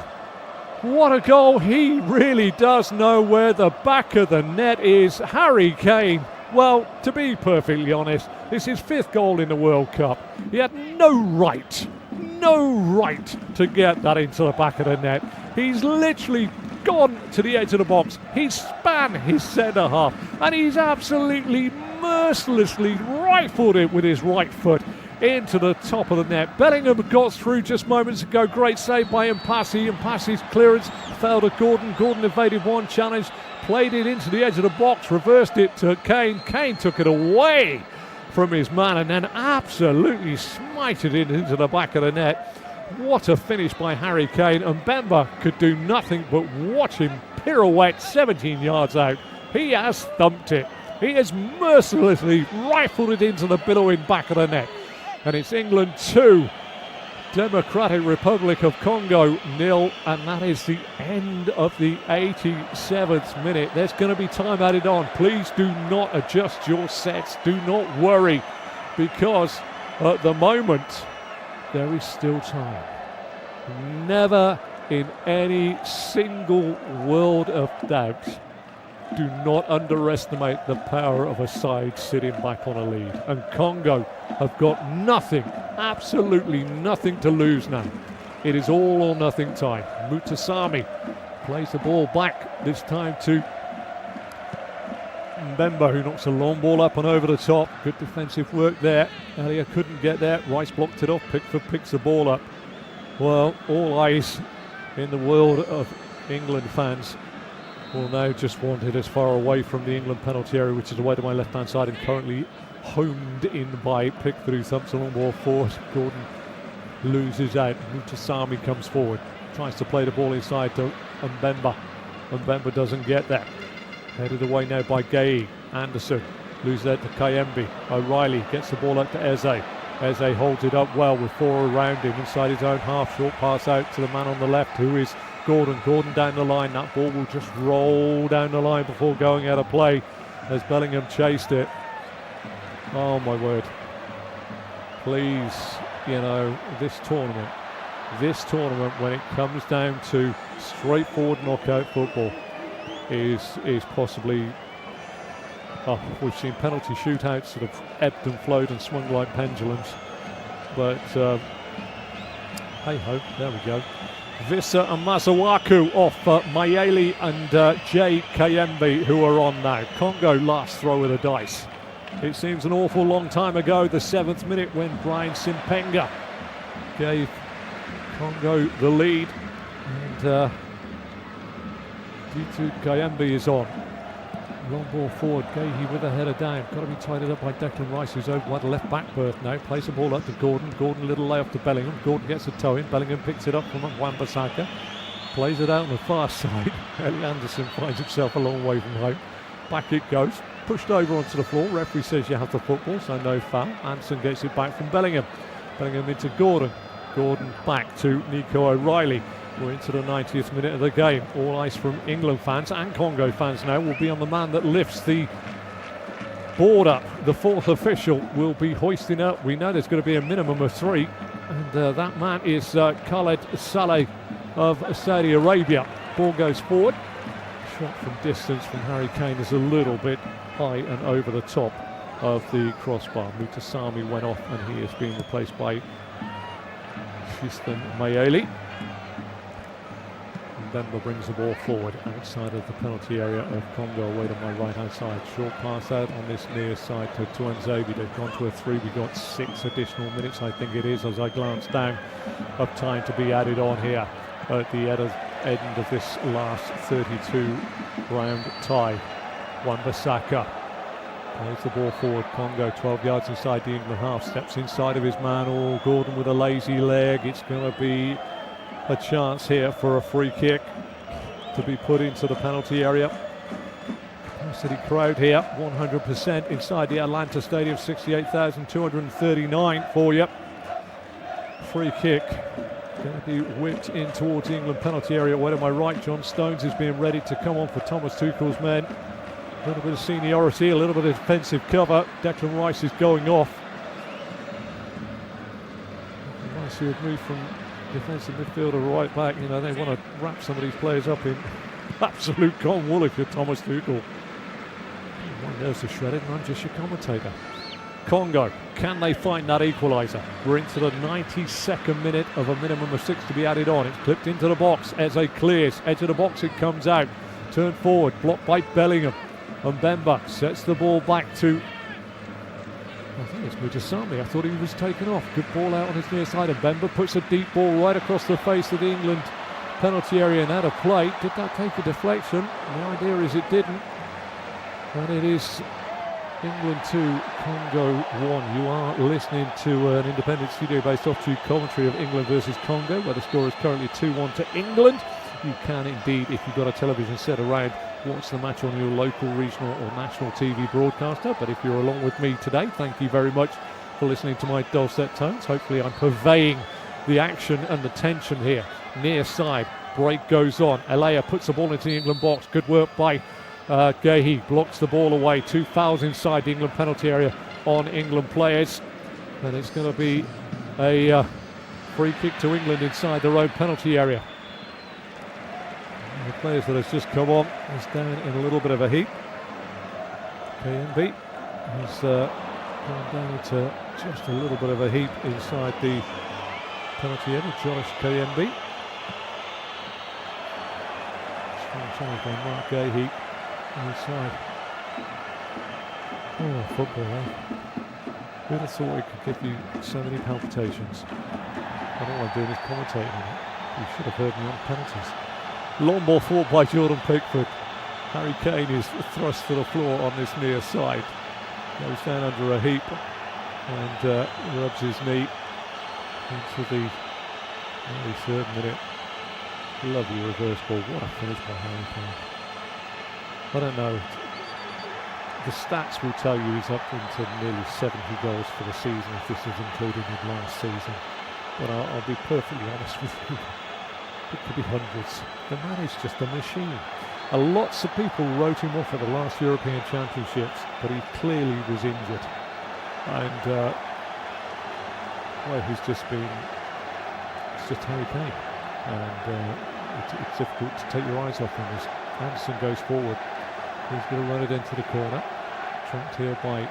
What a goal. He really does know where the back of the net is. Harry Kane, well, to be perfectly honest, this is his 5th goal in the World Cup. He had no right to get that into the back of the net. He's literally gone to the edge of the box. He's span his centre half, and he's absolutely mercilessly rifled it with his right foot into the top of the net. Bellingham got through just moments ago. Great save by Mpazi. Mpazi's clearance fell to Gordon. Gordon evaded one challenge, played it into the edge of the box, reversed it to Kane. Kane took it away from his man and then absolutely smited it into the back of the net. What a finish by Harry Kane. And Mbemba could do nothing but watch him pirouette 17 yards out. He has thumped it. He has mercilessly rifled it into the billowing back of the net. And it's England 2, Democratic Republic of Congo 0, and that is the end of the 87th minute. There's going to be time added on. Please do not adjust your sets. Do not worry, because at the moment there is still time. Never in any single world of doubt, do not underestimate the power of a side sitting back on a lead. And Congo have got nothing, absolutely nothing to lose now. It is all or nothing time. Mutasami plays the ball back, this time to Mbemba, who knocks a long ball up and over the top. Good defensive work there. Elia couldn't get there. Rice blocked it off. Pickford picks the ball up. Well, all eyes in the world of England fans will now just want it as far away from the England penalty area, which is away to my left-hand side and currently homed in by Pickford, who thumps a long ball forward. Gordon loses out. Mutasami comes forward, tries to play the ball inside to Mbemba. Mbemba doesn't get that. Headed away now by Gay. Anderson loses out to Kayembe. O'Reilly gets the ball out to Eze. Eze holds it up well with four around him inside his own half. Short pass out to the man on the left, who is Gordon. Gordon down the line. That ball will just roll down the line before going out of play as Bellingham chased it. Oh my word. Please, you know, this tournament, when it comes down to straightforward knockout football, is possibly, we've seen penalty shootouts that have ebbed and flowed and swung like pendulums, but hey ho, there we go. Wissa and Mazawaku off Mayele and Jay Kayembe, who are on now. Congo last throw of the dice. It seems an awful long time ago, the 7th minute, when Brian Simpenga gave Congo the lead, and Ditu Kayembe is on. Long ball forward, Gahey with a header down. Got to be tidied up by Declan Rice, who's over by the left back berth now. Plays the ball up to Gordon. Gordon, a little layoff to Bellingham. Gordon gets a toe in. Bellingham picks it up from Wan-Bissaka. Plays it out on the far side. Ellie Anderson finds himself a long way from home. Back it goes. Pushed over onto the floor. Referee says you have the football, so no foul. Anderson gets it back from Bellingham. Bellingham into Gordon. Gordon back to Nico O'Reilly. We're into the 90th minute of the game. All eyes from England fans and Congo fans now will be on the man that lifts the board up. The fourth official will be hoisting up. We know there's going to be a minimum of 3. And that man is Khaled Saleh of Saudi Arabia. Ball goes forward. Shot from distance from Harry Kane is a little bit high and over the top of the crossbar. Mutasami went off and he is being replaced by Fiston Mayele. Mbemba brings the ball forward outside of the penalty area of Congo, away to my right hand side. Short pass out on this near side to Tuanzebe. They've gone to a 3. We got 6 additional minutes, I think it is, as I glance down, of time to be added on here at the end of this last 32 round tie. Wan-Bissaka plays the ball forward. Congo 12 yards inside the England half, steps inside of his man. Oh, Gordon with a lazy leg. It's going to be a chance here for a free kick to be put into the penalty area. Capacity crowd here, 100% inside the Atlanta Stadium, 68,239 for you. Free kick going to be whipped in towards the England penalty area. Away to my right, John Stones is being ready to come on for Thomas Tuchel's men. A little bit of seniority, a little bit of defensive cover. Declan Rice is going off. Rice, who had moved from defensive midfielder right back, you know, they want to wrap some of these players up in absolute Con Woollock for Thomas Tuchel. My nerves are shredded and I'm just your commentator. Congo, can they find that equaliser? We're into the 92nd minute of a minimum of 6 to be added on. It's clipped into the box. Eze clears. Edge of the box, it comes out. Turned forward, blocked by Bellingham. And Mbemba sets the ball back to, I think it's Mutasami. I thought he was taken off. Good ball out on his near side. And Mbemba puts a deep ball right across the face of the England penalty area and out of play. Did that take a deflection? The idea is it didn't. And it is England 2, Congo 1. You are listening to an independent studio-based offshoot commentary of England versus Congo, where the score is currently 2-1 to England. You can indeed, if you've got a television set around, watch the match on your local, regional or national TV broadcaster. But if you're along with me today, thank you very much for listening to my dulcet tones. Hopefully I'm purveying the action and the tension here. Near side, break goes on. Alea puts the ball into the England box. Good work by Gahey, blocks the ball away. 2 fouls inside the England penalty area on England players. And it's going to be a free kick to England inside their own penalty area. And the players that has just come on is down in a little bit of a heap. KMB has gone down into just a little bit of a heap inside the penalty area. Josh KMB. Strong challenge by Mark Gahey inside. Oh, football, eh? Who'd have thought it could give you so many palpitations? And all I'm doing is commentating on it. You should have heard me on penalties. Long ball forward by Jordan Pickford. Harry Kane is thrust to the floor on this near side. Goes down under a heap and rubs his knee into the early 3rd minute. Lovely reverse ball. What a finish by Harry Kane. I don't know. The stats will tell you he's up into nearly 70 goals for the season if this is including his last season. But I'll be perfectly honest with you. It could be hundreds. The man is just a machine. Lots of people wrote him off at the last European Championships, but he clearly was injured. And well, it's just Harry Kane. And it's difficult to take your eyes off him as Anderson goes forward. He's going to run it into the corner. Tracked here by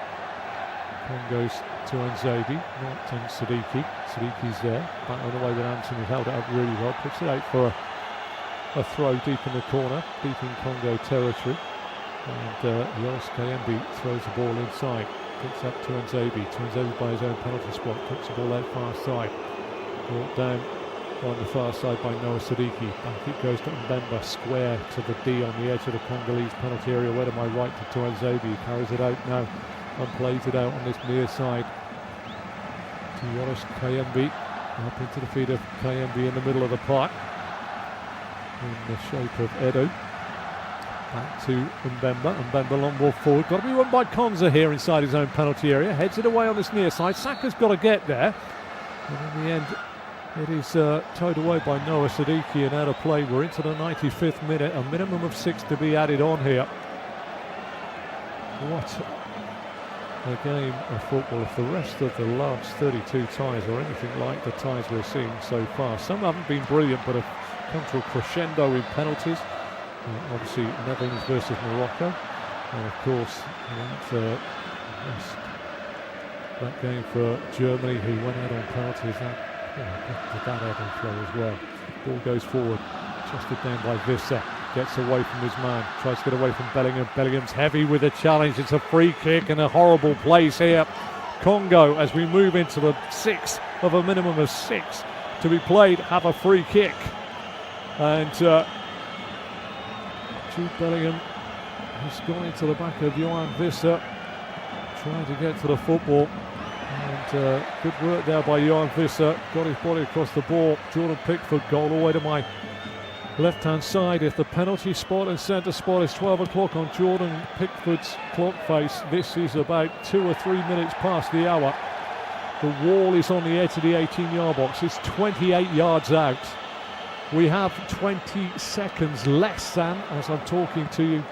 Congo's Tuanzebe, not Siddiqui. Siddiqui's there. Back on the way with Anderson, who held it up really well. Puts it out for a throw deep in the corner, deep in Congo territory. And Yoane Wissa throws the ball inside. Picks up Tuanzebe. Tuanzebe by his own penalty spot. Puts the ball out far side. Brought down on the far side by Noah Siddiqui. Back it goes to Mbemba, square to the D on the edge of the Congolese penalty area. Where to my right to Tuanzebe. He carries it out now and plays it out on this near side to Yoane Wissa. Up into the feet of KMB in the middle of the park. In the shape of Edo. Back to Mbemba. Mbemba long ball forward. Got to be won by Konza here inside his own penalty area. Heads it away on this near side. Saka's got to get there. And in the end, it is towed away by Noah Siddiqui and out of play. We're into the 95th minute. A minimum of 6 to be added on here. What a game of football. If the rest of the last 32 ties are anything like the ties we're seeing so far, some haven't been brilliant but have come to a crescendo in penalties. Obviously Netherlands versus Morocco, and of course that game for Germany, who went out on penalties. That ebb and flow as well. Ball goes forward, chested down by Wissa, gets away from his man, tries to get away from Bellingham. Bellingham's heavy with a challenge. It's a free kick and a horrible place here. Congo, as we move into the 6th of a minimum of 6 to be played, have a free kick. And Jude Bellingham has gone into the back of Yoane Wissa, trying to get to the football. And good work there by Yoane Wissa. Got his body across the ball. Jordan Pickford goal all the way to my left-hand side. If the penalty spot and centre spot is 12 o'clock on Jordan Pickford's clock face, this is about 2 or 3 minutes past the hour. The wall is on the edge of the 18-yard box. It's 28 yards out. We have 20 seconds less than, as I'm talking to you,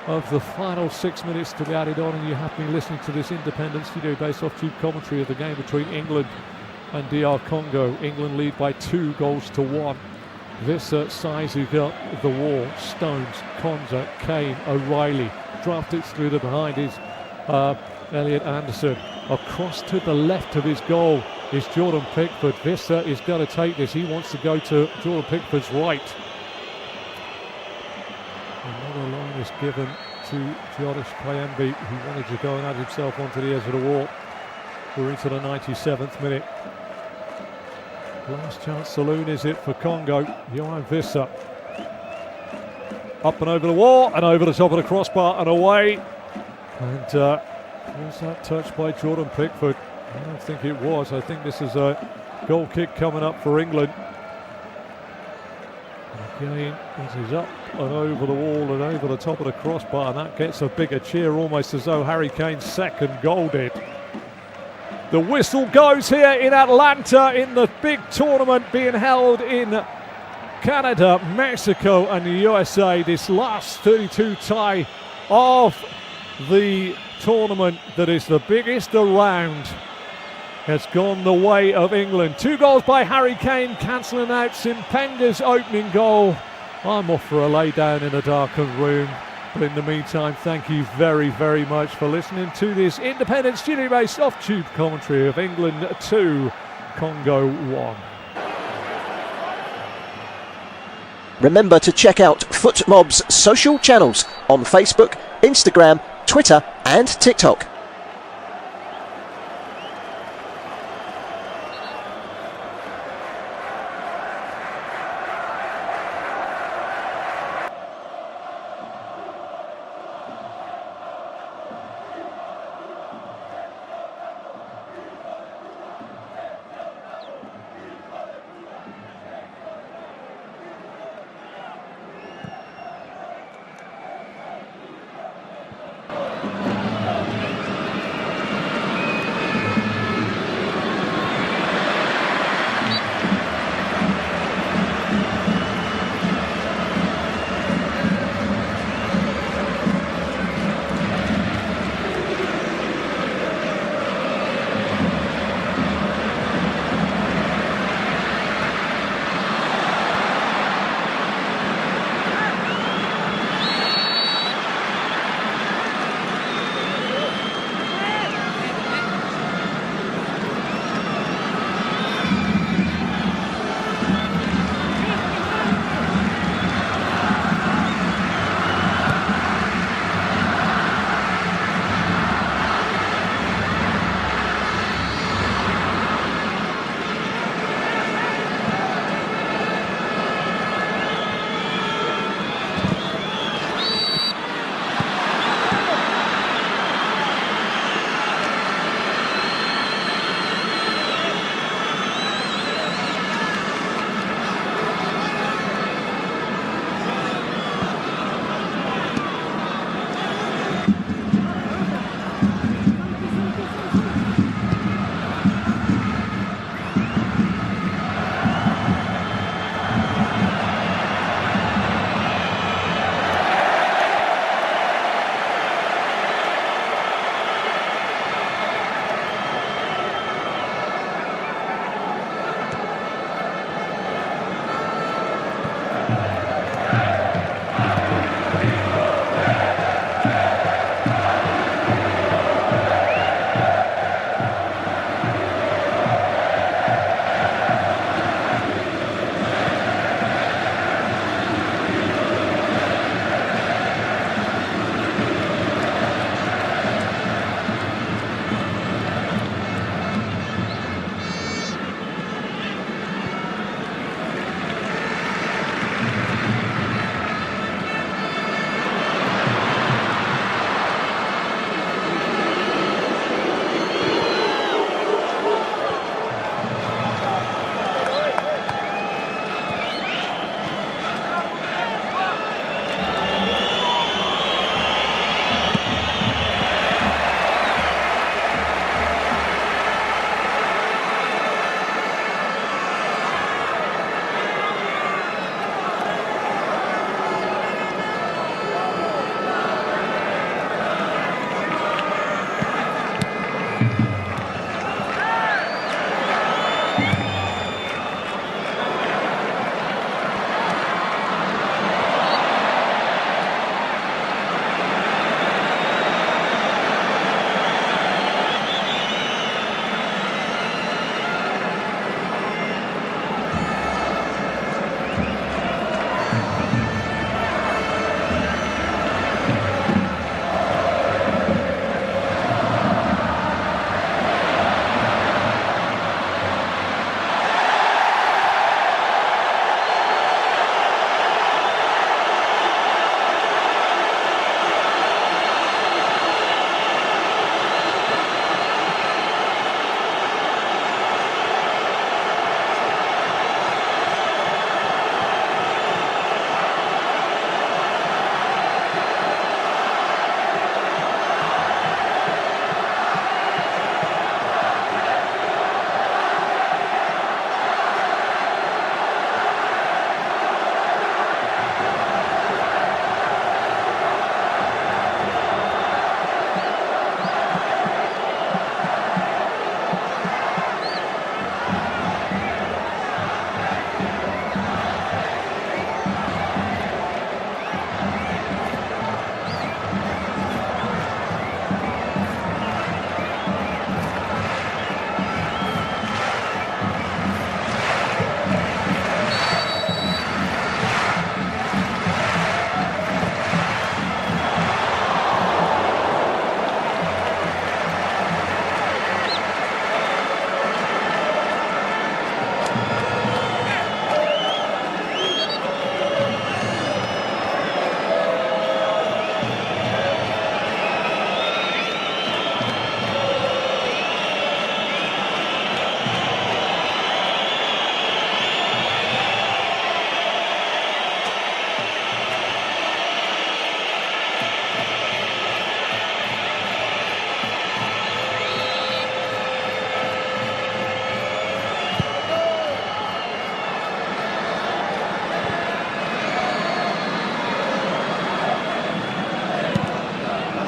of the final 6 minutes to be added on, and you have been listening to this independent studio based off tube commentary of the game between England and DR Congo. England lead by 2-1. Wissa sizing up the wall. Stones, Konza, Kane, O'Reilly. Drafted through the behind is Elliot Anderson. Across to the left of his goal is Jordan Pickford. Wissa is going to take this. He wants to go to Jordan Pickford's right. Another line is given to Josh KMB, who wanted to go and add himself onto the edge of the wall. We're into the 97th minute. Last chance saloon is it for Congo. Yoane Wissa. Up and over the wall and over the top of the crossbar and away. And was that touch by Jordan Pickford? I don't think it was. I think this is a goal kick coming up for England. Again, it is up and over the wall and over the top of the crossbar, and that gets a bigger cheer, almost as though Harry Kane's second goal did. The whistle goes here in Atlanta in the big tournament being held in Canada, Mexico and the USA. This last 32 tie of the tournament that is the biggest around. has gone the way of England. 2 goals by Harry Kane, cancelling out Mbenga's opening goal. I'm off for a lay down in a darkened room. But in the meantime, thank you very, very much for listening to this independent studio-based off-tube commentary of England 2, Congo 1. Remember to check out FootMob's social channels on Facebook, Instagram, Twitter and TikTok.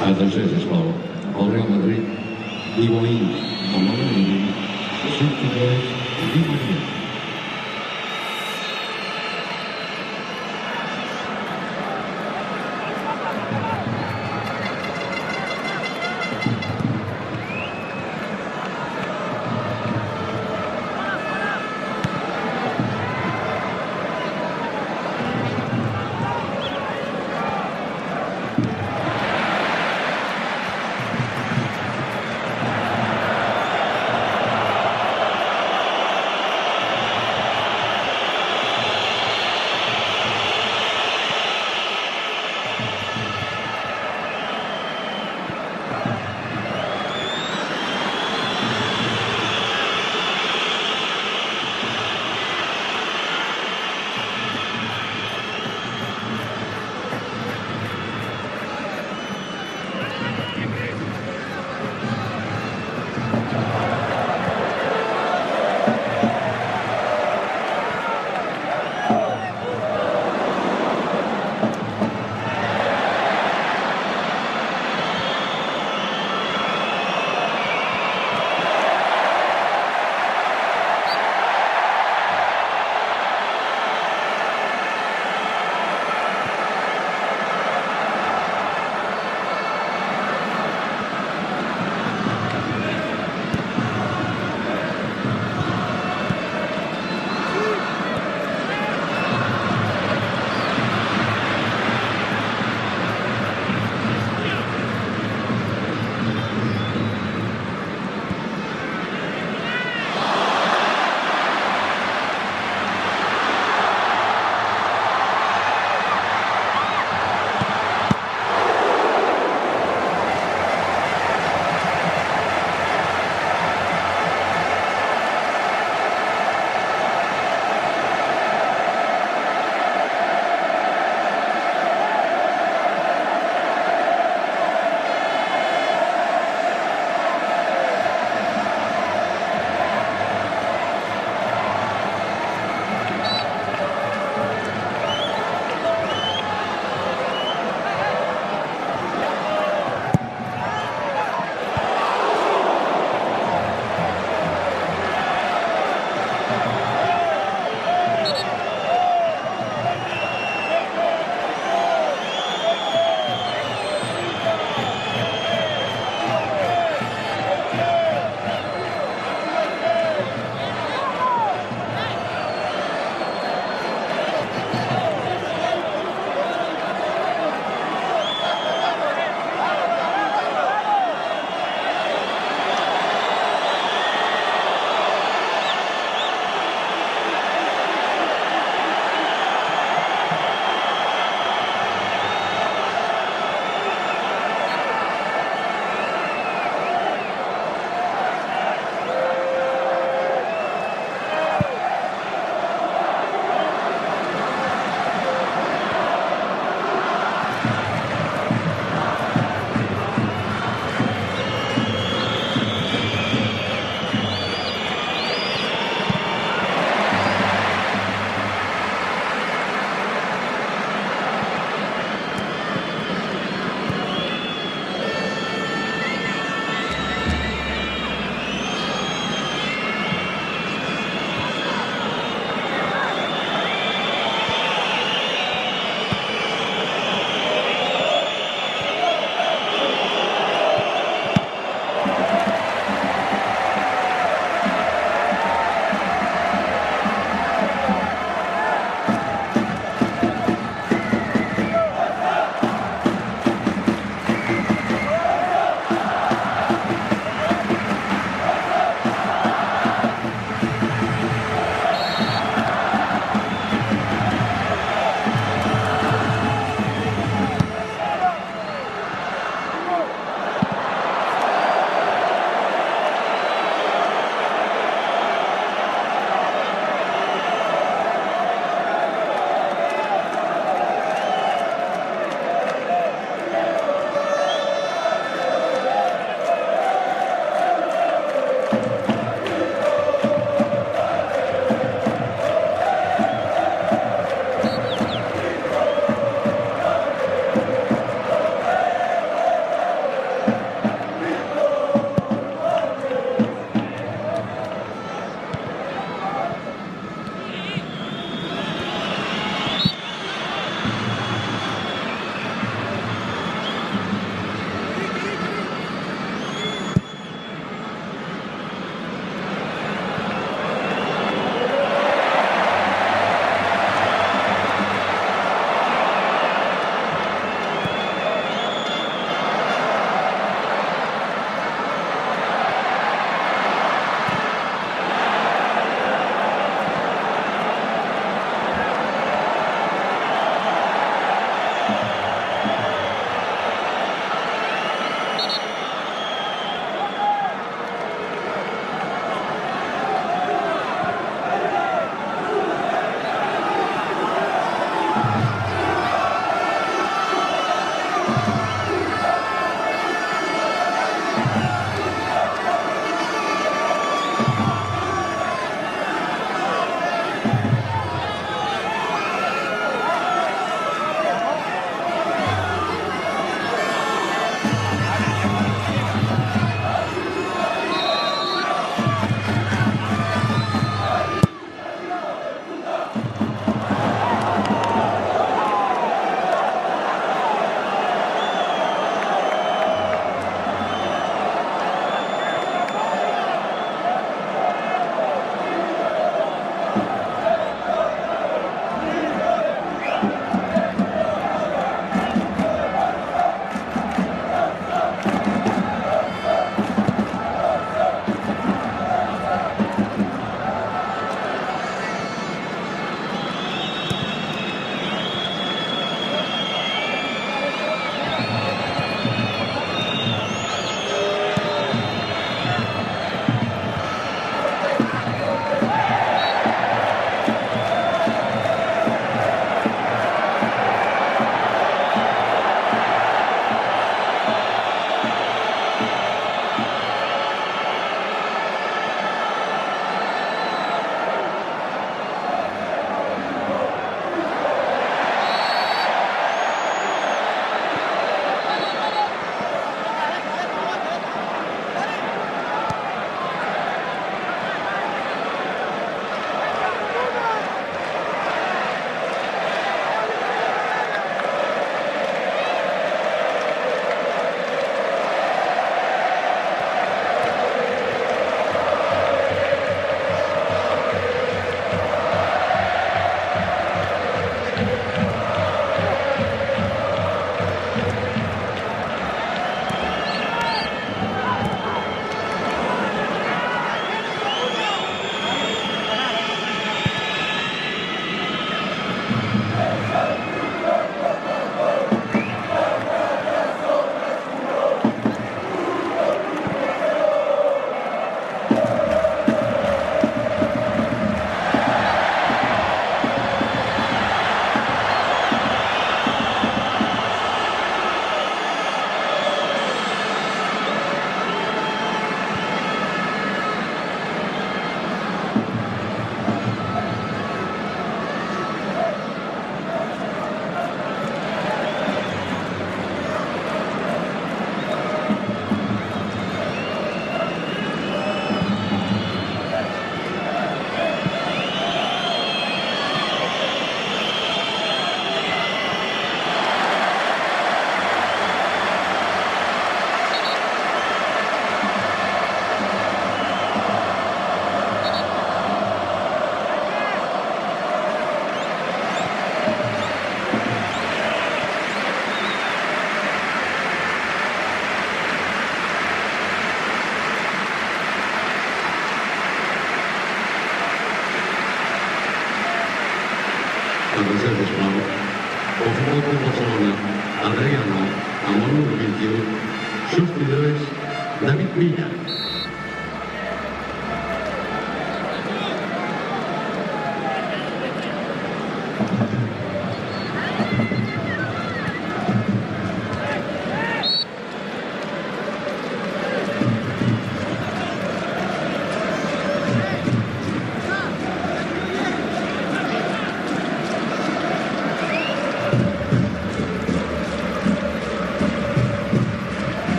Atenció, sisplau. El Real Madrid, Yoane Wissa, Jude Bellingham.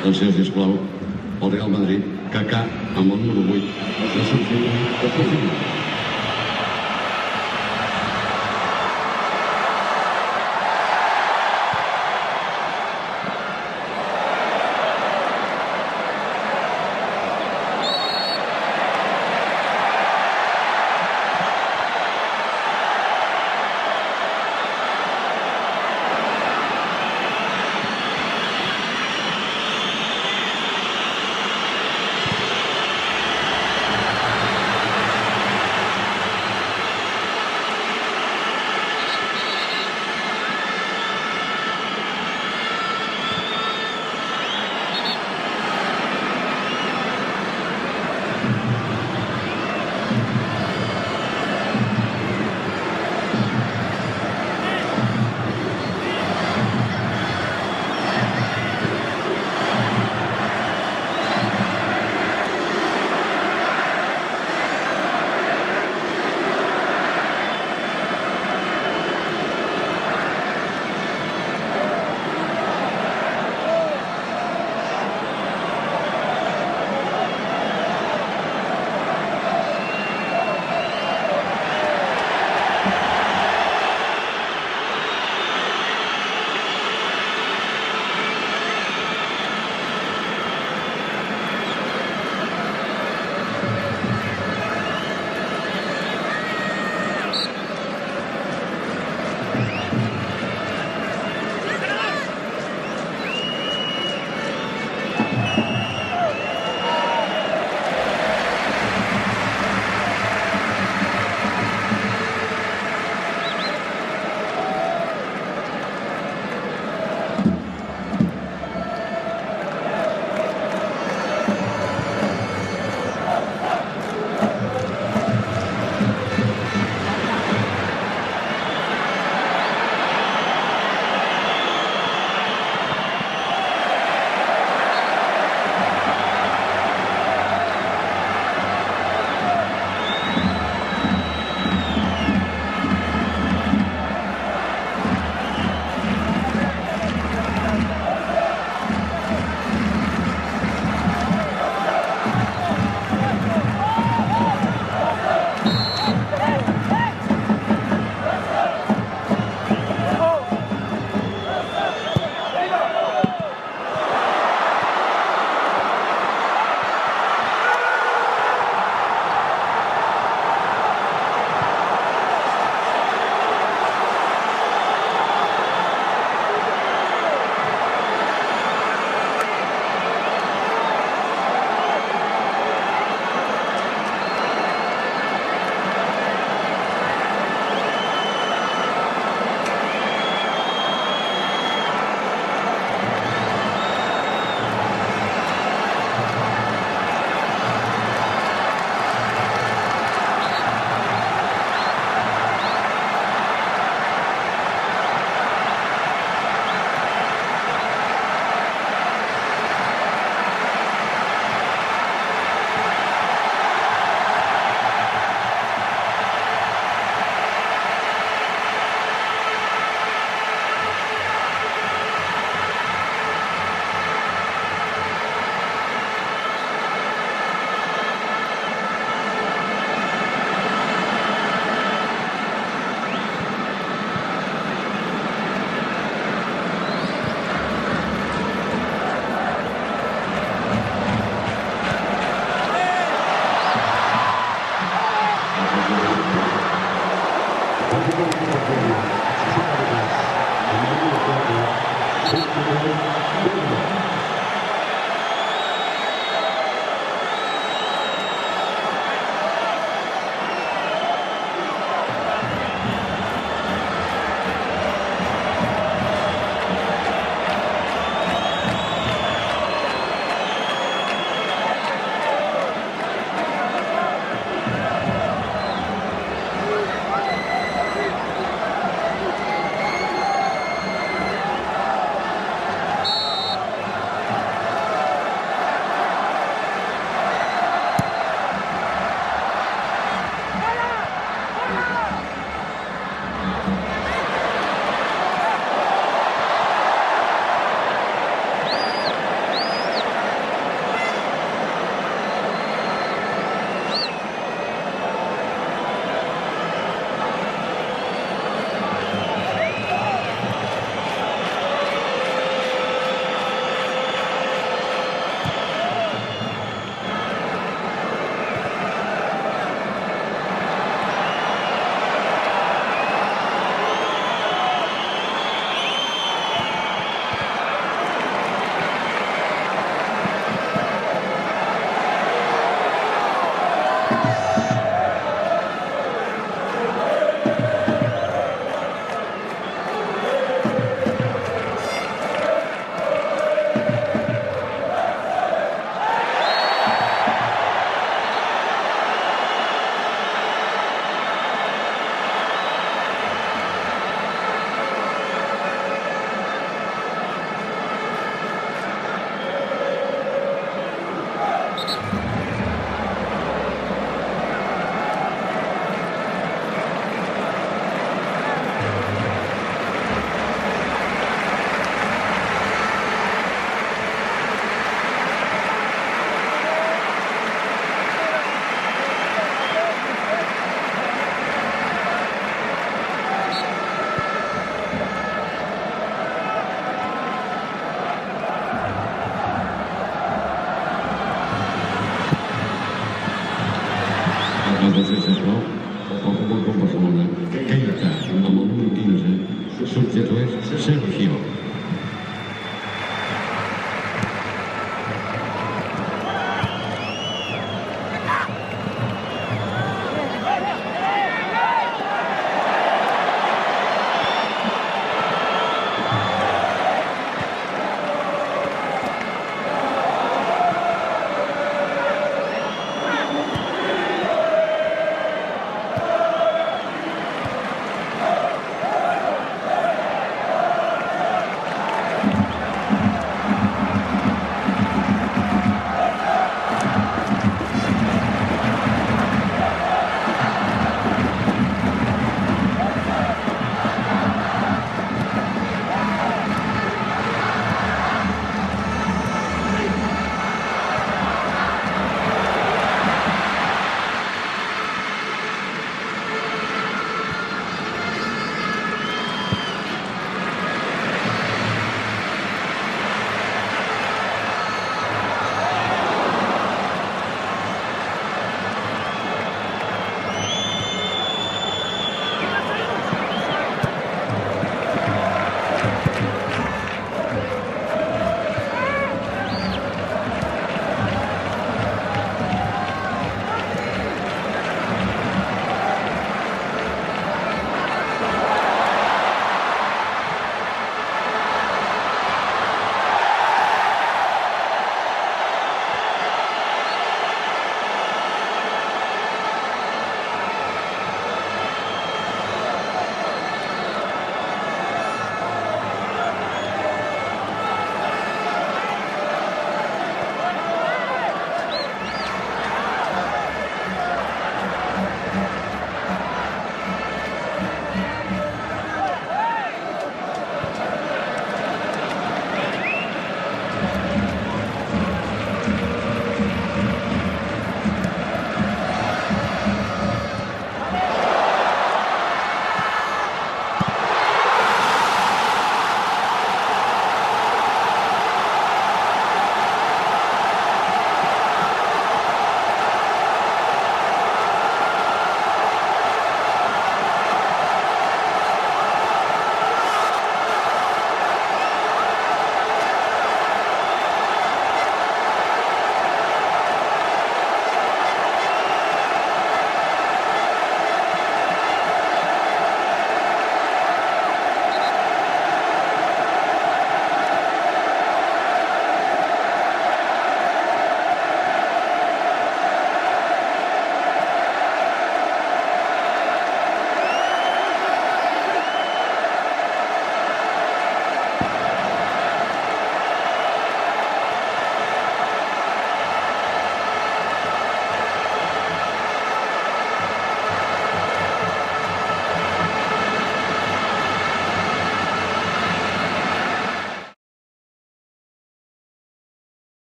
Doncs sisplau, el Real Madrid, Kaká, amb el número 8. La sanció de Portugal.